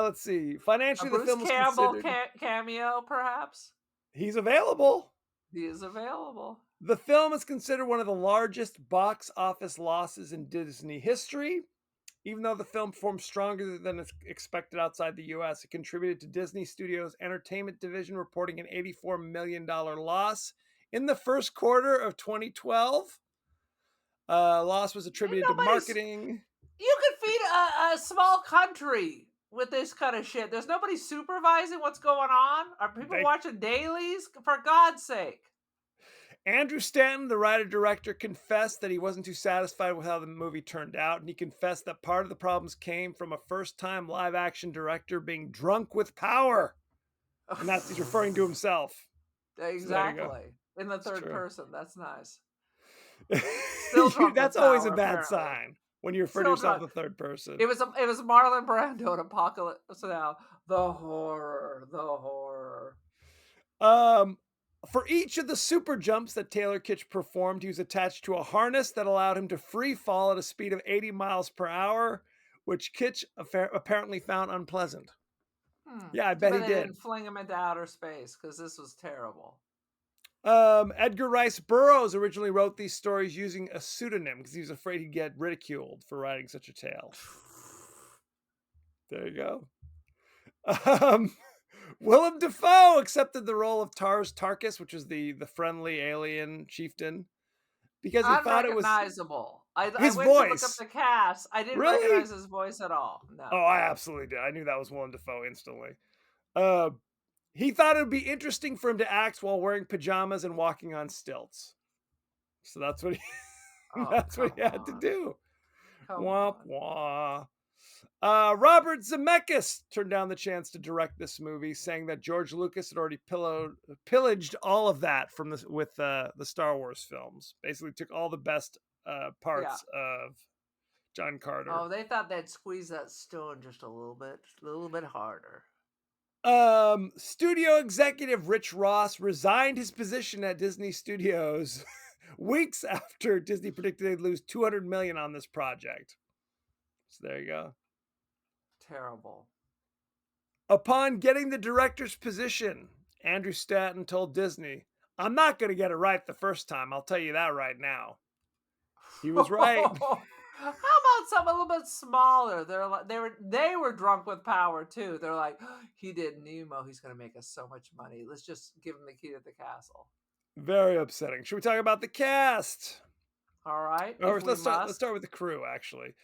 Let's see. A Financially, the Bruce film was Campbell considered. cameo, perhaps. He's available. He is available. The film is considered one of the largest box office losses in Disney history. Even though the film performed stronger than expected outside the US, it contributed to Disney Studios' entertainment division reporting an $84 million loss in the first quarter of 2012. Loss was attributed to marketing. You could feed a small country with this kind of shit. There's nobody supervising what's going on. Are people They watching dailies? For God's sake. Andrew Stanton, the writer-director, confessed that he wasn't too satisfied with how the movie turned out, and he confessed that part of the problems came from a first-time live-action director being drunk with power. And that's he's referring to himself. So there you go. Exactly. In the It's third true. person. That's nice. Still drunk That's with always power, a bad apparently. sign when you refer to Still yourself drunk. the third person. It was Marlon Brando in Apocalypse Now. The horror. For each of the super jumps that Taylor Kitsch performed, he was attached to a harness that allowed him to free fall at a speed of 80 miles per hour, which Kitsch apparently found unpleasant. Yeah, I Too bet bad he they did. didn't fling him into outer space because this was terrible. Edgar Rice Burroughs originally wrote these stories using a pseudonym because he was afraid he'd get ridiculed for writing such a tale. There you go. Willem Dafoe accepted the role of Tars Tarkas, which is the friendly alien chieftain, because he thought it was Unrecognizable. I his went to look up voice. the cast. I didn't Really? recognize his voice at all. No. Oh, I absolutely did. I knew that was Willem Dafoe instantly. He thought it would be interesting for him to act while wearing pajamas and walking on stilts. So that's what he that's what he had to do. Womp wah. Robert Zemeckis turned down the chance to direct this movie, saying that George Lucas had already pillaged all of that from the Star Wars films. Basically, took all the best parts of John Carter. Oh, they thought they'd squeeze that stone just a little bit harder. Studio executive Rich Ross resigned his position at Disney Studios weeks after Disney predicted they'd lose $200 million on this project. So there you go. Terrible. Upon getting the director's position, Andrew Stanton told Disney, "I'm not going to get it right the first time. I'll tell you that right now." He was right. How about something a little bit smaller? They were drunk with power too. They're like, he did Nemo. He's going to make us so much money. Let's just give him the key to the castle. Very upsetting. Should we talk about the cast? All right. Or let's start with the crew, actually.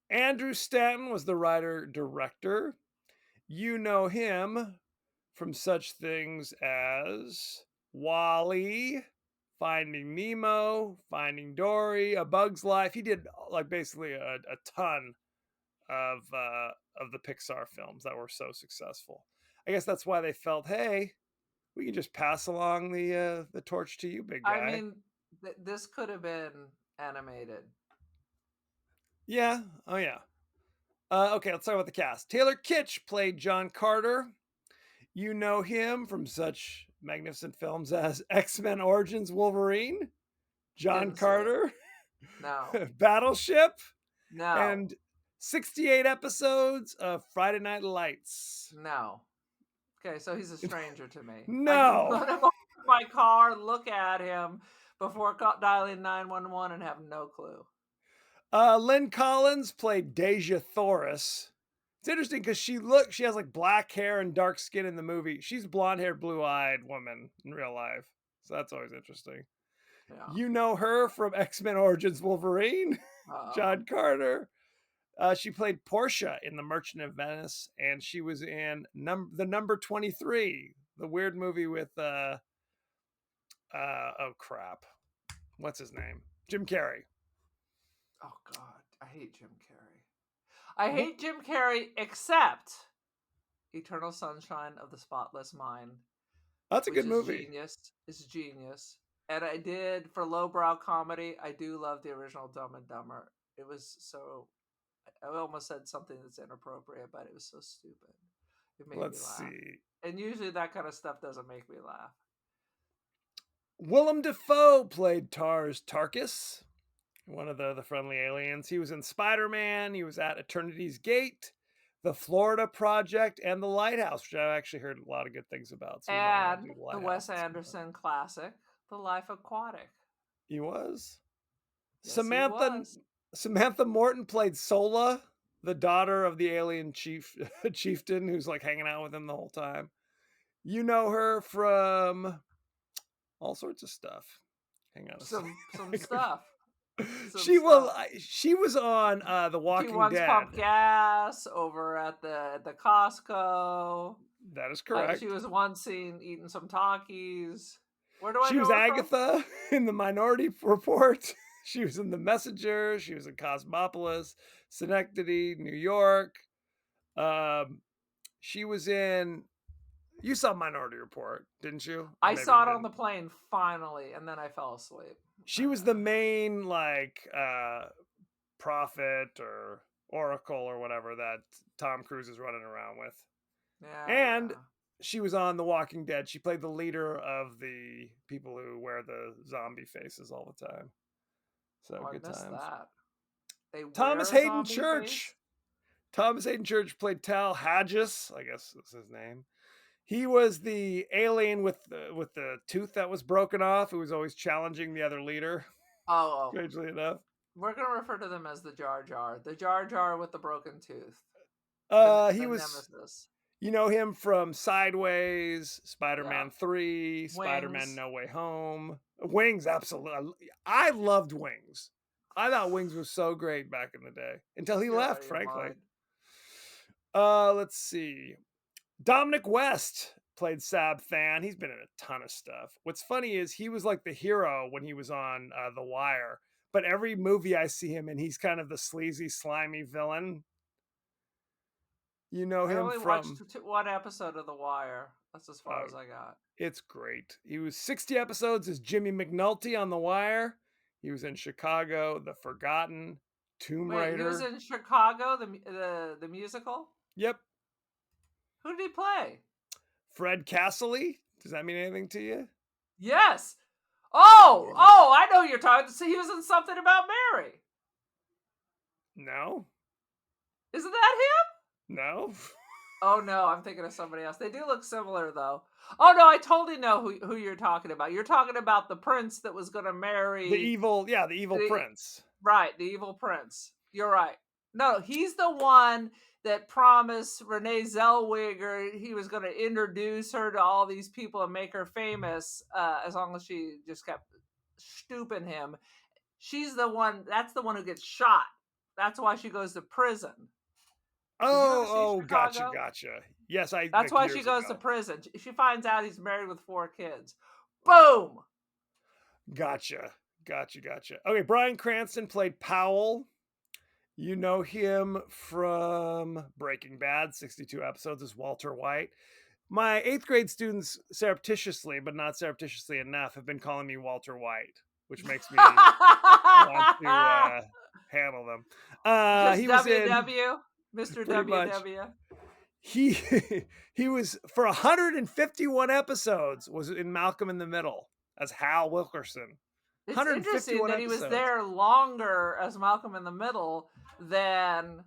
Andrew Stanton was the writer-director. You know him from such things as WALL-E, Finding Nemo, Finding Dory, A Bug's Life. He did like basically a ton of the Pixar films that were so successful. I guess that's why they felt, hey, we can just pass along the torch to you, big guy. I mean, this could have been animated. Yeah. Oh, yeah. Okay, let's talk about the cast. Taylor Kitsch played John Carter. You know him from such magnificent films as X-Men Origins Wolverine, John Carter, No. Battleship, No. and 68 episodes of Friday Night Lights. No. Okay, so he's a stranger to me. No. I can put him in my car, look at him before dialing 911 and have no clue. Lynn Collins played Deja Thoris. It's interesting because she has like black hair and dark skin in the movie. She's a blonde-haired, blue-eyed woman in real life. So that's always interesting. Yeah. You know her from X-Men Origins Wolverine, John Carter. She played Portia in The Merchant of Venice, and she was in the Number 23, the weird movie with oh crap, what's his name? Jim Carrey. Oh God, I hate Jim Carrey. I hate Jim Carrey, except Eternal Sunshine of the Spotless Mind. That's a good movie. It's genius. And I did, for lowbrow comedy, I do love the original Dumb and Dumber. It was so, I almost said something that's inappropriate, but it was so stupid. It made me laugh. See. And usually that kind of stuff doesn't make me laugh. Willem Dafoe played Tars Tarkas, one of the friendly aliens. He was in Spider-Man. He was at Eternity's Gate, The Florida Project, and The Lighthouse, which I've actually heard a lot of good things about. So and the Wes Anderson classic, The Life Aquatic. He was. Yes, Samantha Morton played Sola, the daughter of the alien chieftain who's like hanging out with him the whole time. You know her from all sorts of stuff. Hang on a some stuff. some She will. stuff. She was on The She Walking once Dead. pumped gas over at the Costco. That is She correct. was once seen eating some Takis. Where do I She was know her from? Agatha in The Minority Report. She was in The Messenger. She was in Cosmopolis, Synecdoche, New York. She was in. You saw Minority Report, didn't you? Or I maybe saw you it on the didn't. plane finally, and then I fell asleep. She was the main prophet or oracle or whatever that Tom Cruise is running around with. Yeah, And yeah. she was on The Walking Dead. She played the leader of the people who wear the zombie faces all the time. So Oh, I good missed times. that. They Thomas wear a Hayden zombie Church. face? Thomas Hayden Church played Tal Haggis, I guess that's his name. He was the alien with the tooth that was broken off, who was always challenging the other leader, Oh, strangely enough. we're gonna refer to them as the Jar Jar. The Jar Jar with the broken tooth. He The was, nemesis. you know him from Sideways, Spider-Man Yeah. 3, Spider-Man Wings. No Way Home. Wings, absolutely. I loved Wings. I thought Wings was so great back in the day until he You're out left, of your frankly. mind. Let's see. Dominic West played Sab Than. He's been in a ton of stuff. What's funny is he was like the hero when he was on The Wire, but every movie I see him in, he's kind of the sleazy, slimy villain. You know I him only from. watched one episode of The Wire. That's as far as I got. It's great. He was 60 episodes as Jimmy McNulty on The Wire. He was in Chicago, The Forgotten, Tomb Wait, Raider. he was in Chicago, the musical? Yep. Who did he play? Fred Castley. Does that mean anything to you? Yes. Oh, I know who you're talking. So he was in Something About Mary. No. Isn't that him? No. Oh no, I'm thinking of somebody else. They do look similar though. Oh no, I totally know who you're talking about. You're talking about the prince that was going to marry The evil prince. Right, the evil prince. You're right. No, he's the one that promised Renee Zellweger he was going to introduce her to all these people and make her famous as long as she just kept stooping him. She's the one. That's the one who gets shot. That's why she goes to prison. Gotcha. Yes, That's why she goes to prison. She finds out he's married with 4 kids. Boom. Gotcha. Okay, Bryan Cranston played Powell. You know him from Breaking Bad, 62 episodes as Walter White. My 8th grade students, surreptitiously, but not surreptitiously enough, have been calling me Walter White, which makes me want to handle them. Just he was WW, in, Mr. WW. Much. He was for 151 episodes was in Malcolm in the Middle as Hal Wilkerson. It's interesting that he was there longer as Malcolm in the Middle than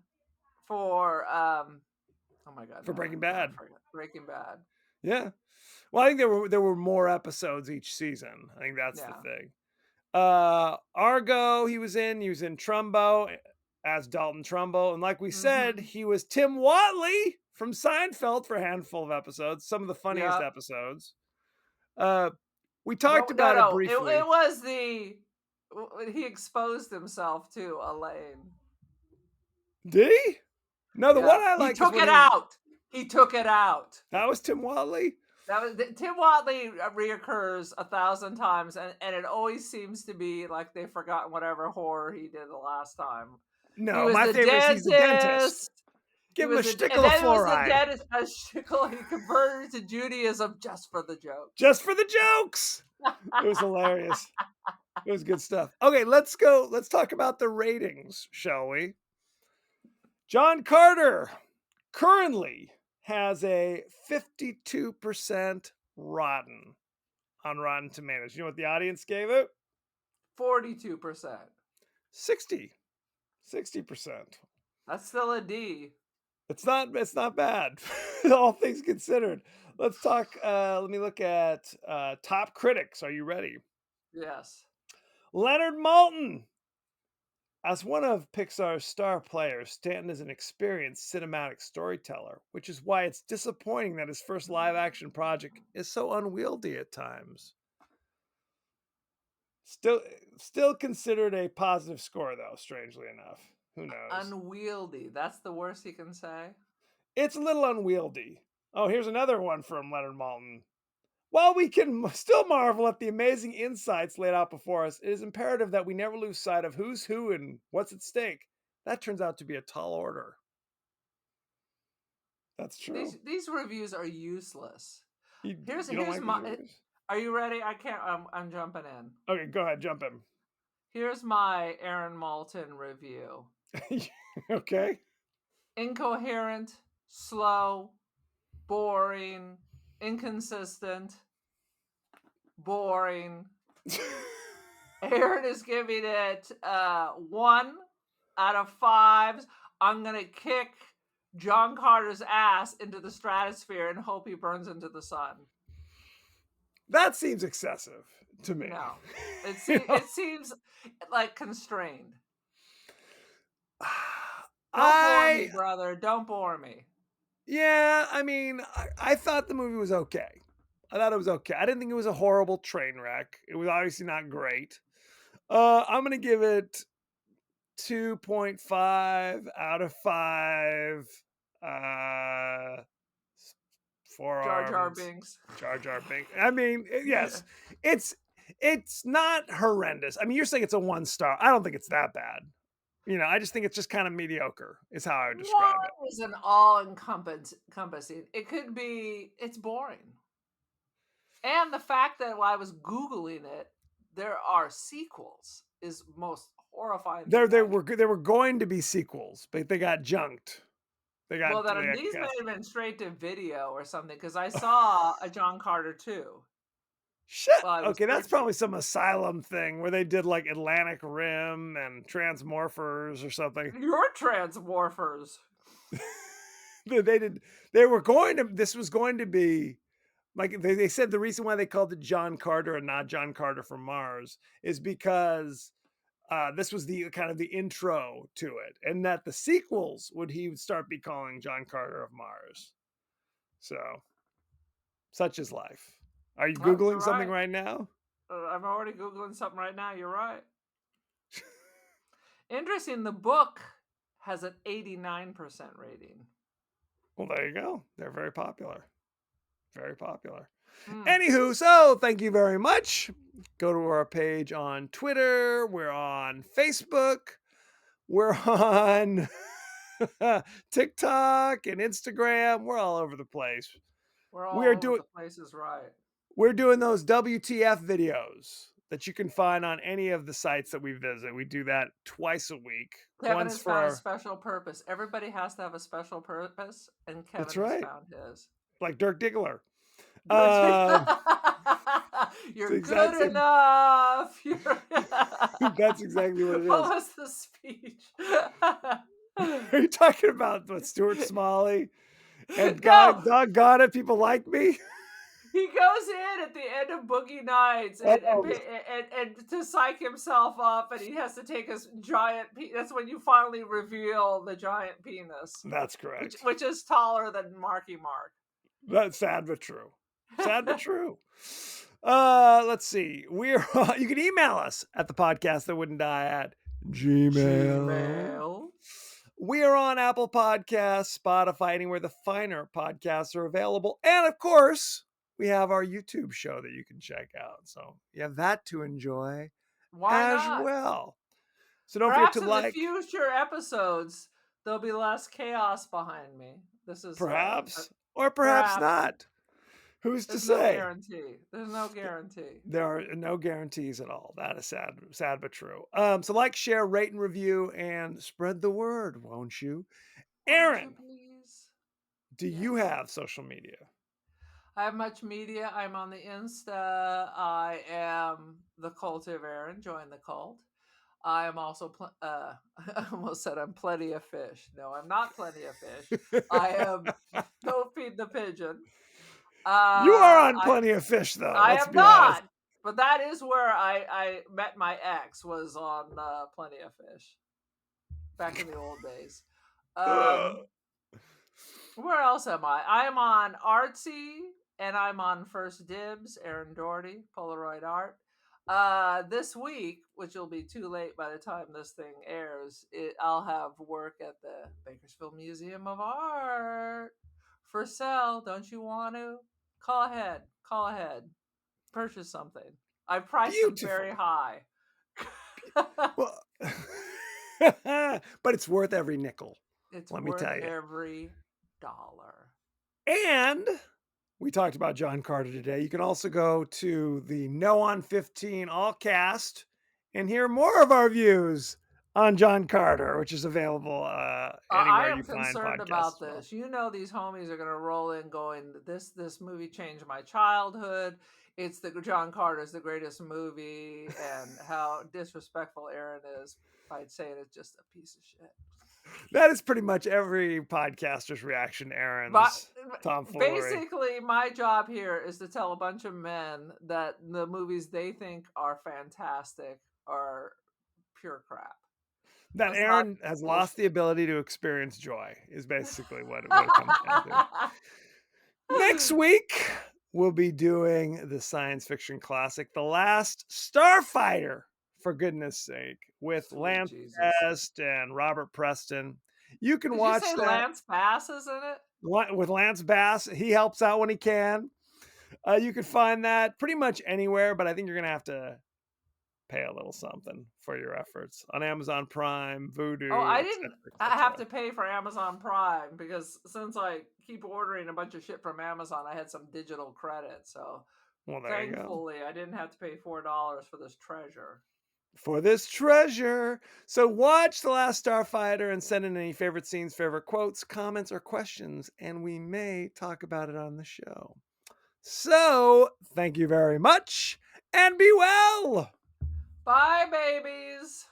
for oh my god, for Breaking Bad. Breaking Bad. Yeah. Well, I think there were more episodes each season. I think that's the thing. Argo, he was in Trumbo as Dalton Trumbo, and like we said, he was Tim Whatley from Seinfeld for a handful of episodes, some of the funniest episodes. We talked about it briefly. It was he exposed himself to Elaine. Did he? No, the one I like. He took it out. He took it out. That was Tim Whatley. Tim Whatley reoccurs 1,000 times, and it always seems to be like they've forgotten whatever horror he did the last time. No, my favorite is he's the dentist. Give him a stickle of fluoride. And then it was the dentist. He converted to Judaism just for the joke. Just for the jokes. It was hilarious. It was good stuff. Okay, let's go. Let's talk about the ratings, shall we? John Carter currently has a 52% rotten on Rotten Tomatoes. You know what the audience gave it? 42%. 60%. That's still a D. It's not bad, all things considered. Let's talk. Let me look at top critics. Are you ready? Yes. Leonard Maltin. As one of Pixar's star players, Stanton is an experienced cinematic storyteller, which is why it's disappointing that his first live-action project is so unwieldy at times. Still, still considered a positive score though. Strangely enough, who knows? Unwieldy. That's the worst you can say. It's a little unwieldy. Oh, here's another one from Leonard Maltin. While we can still marvel at the amazing insights laid out before us, it is imperative that we never lose sight of who's who and what's at stake. That turns out to be a tall order. That's true. These reviews are useless. You Here's don't like my. these reviews? Are you ready? I can't. I'm jumping in. Okay, go ahead, jump in. Here's my Aaron Maltin review. Okay. Incoherent, slow, boring, inconsistent, boring. Aaron is giving it 1 out of 5. I'm gonna kick John Carter's ass into the stratosphere and hope he burns into the sun. That seems excessive to me. No, it seems like constrained. Don't bore me, brother. Don't bore me. Yeah, I mean, I thought the movie was okay. I thought it was okay. I didn't think it was a horrible train wreck. It was obviously not great. I'm gonna give it 2.5 out of 5. Jar Jar Binks. Jar Jar Binks. I mean, yes, it's not horrendous. I mean, you're saying it's a 1 star. I don't think it's that bad. You know, I just think it's just kind of mediocre. Is how I would describe it. One is an all-encompassing. It could be. It's boring. And the fact that while I was Googling it, there are sequels is most horrifying. There were going to be sequels, but they got junked. These may have been straight to video or something, because I saw a John Carter 2. Shit. Okay, that's probably some Asylum thing where they did like Atlantic Rim and Transmorphers or something. Your Transmorphers. This was going to be like they said the reason why they called it John Carter and not John Carter from Mars is because this was the kind of the intro to it, and that the sequels he would start be calling John Carter of Mars. So, such is life. Are you Googling something right now? I'm already Googling something right now. You're right. Interesting. The book has an 89% rating. Well, there you go. They're very popular. Very popular. Anywho, so thank you very much. Go to our page on Twitter. We're on Facebook. We're on TikTok and Instagram. We're all over the place. We're all over the places, right? We're doing those WTF videos that you can find on any of the sites that we visit. We do that twice a week. Kevin has found a special purpose. Everybody has to have a special purpose, and Kevin has found his. Like Dirk Diggler. You're good enough. That's exactly what it is. What was the speech? Are you talking about what Stuart Smalley? And doggone it, people like me. He goes in at the end of Boogie Nights and to psych himself up, and he has to take his giant. That's when you finally reveal the giant penis. That's correct. Which is taller than Marky Mark. That's sad but true. Sad but true. Let's see. You can email us at the podcast that wouldn't die at Gmail. We are on Apple Podcasts, Spotify, anywhere the finer podcasts are available. And of course, we have our YouTube show that you can check out. So you have that to enjoy well. So don't forget to like. In the future episodes, there'll be less chaos behind me. This is perhaps not. Who's to say? There's no guarantee. There are no guarantees at all. That is sad but true. So like, share, rate, and review, and spread the word, won't you? Aaron, please? Do you have social media? I have much media. I'm on the Insta. I am the Cult of Aaron. Join the cult. I am also, I almost said I'm Plenty of Fish. No, I'm not Plenty of Fish. I am Don't Feed the Pigeon. You are on Plenty of Fish, though. I am not. But that is where I met my ex, was on Plenty of Fish. Back in the old days. Where else am I? I am on Artsy, and I'm on First Dibs, Aaron Doherty, Polaroid Art. This week, which will be too late by the time this thing airs, I'll have work at the Bakersfield Museum of Art for sale. Don't you want to? Call ahead. Call ahead. Purchase something. I priced them very Beautiful. high. Well, but it's worth every nickel. It's Let me worth tell you. every dollar. And we talked about John Carter today. You can also go to the No on 15 all cast and hear more of our views on John Carter, which is available I anywhere am you find concerned podcasts. about as well. this. You know, these homies are going to roll in going, this movie changed my childhood. It's the John Carter's the greatest movie, and how disrespectful Aaron is by saying it's just a piece of shit. That is pretty much every podcaster's reaction, Aaron's tomfoolery. Basically, my job here is to tell a bunch of men that the movies they think are fantastic are pure crap. That That's Aaron not has bullshit. lost the ability to experience joy is basically what it comes down to. Next week, we'll be doing the science fiction classic, The Last Starfighter, for goodness sake, with Sweet Lance Jesus. Best and Robert Preston. You can Did watch you say that Lance Bass is in it? with Lance Bass. He helps out when he can. You can find that pretty much anywhere, but I think you're going to have to pay a little something for your efforts on Amazon Prime, Vudu. Oh, I et didn't cetera, et have cetera. to pay for Amazon Prime because since I keep ordering a bunch of shit from Amazon, I had some digital credit. So Well, there you go. thankfully, I didn't have to pay $4 for this treasure. For this treasure. So watch The Last Starfighter and send in any favorite scenes, favorite quotes, comments, or questions, and we may talk about it on the show. So thank you very much and be well. Bye, babies.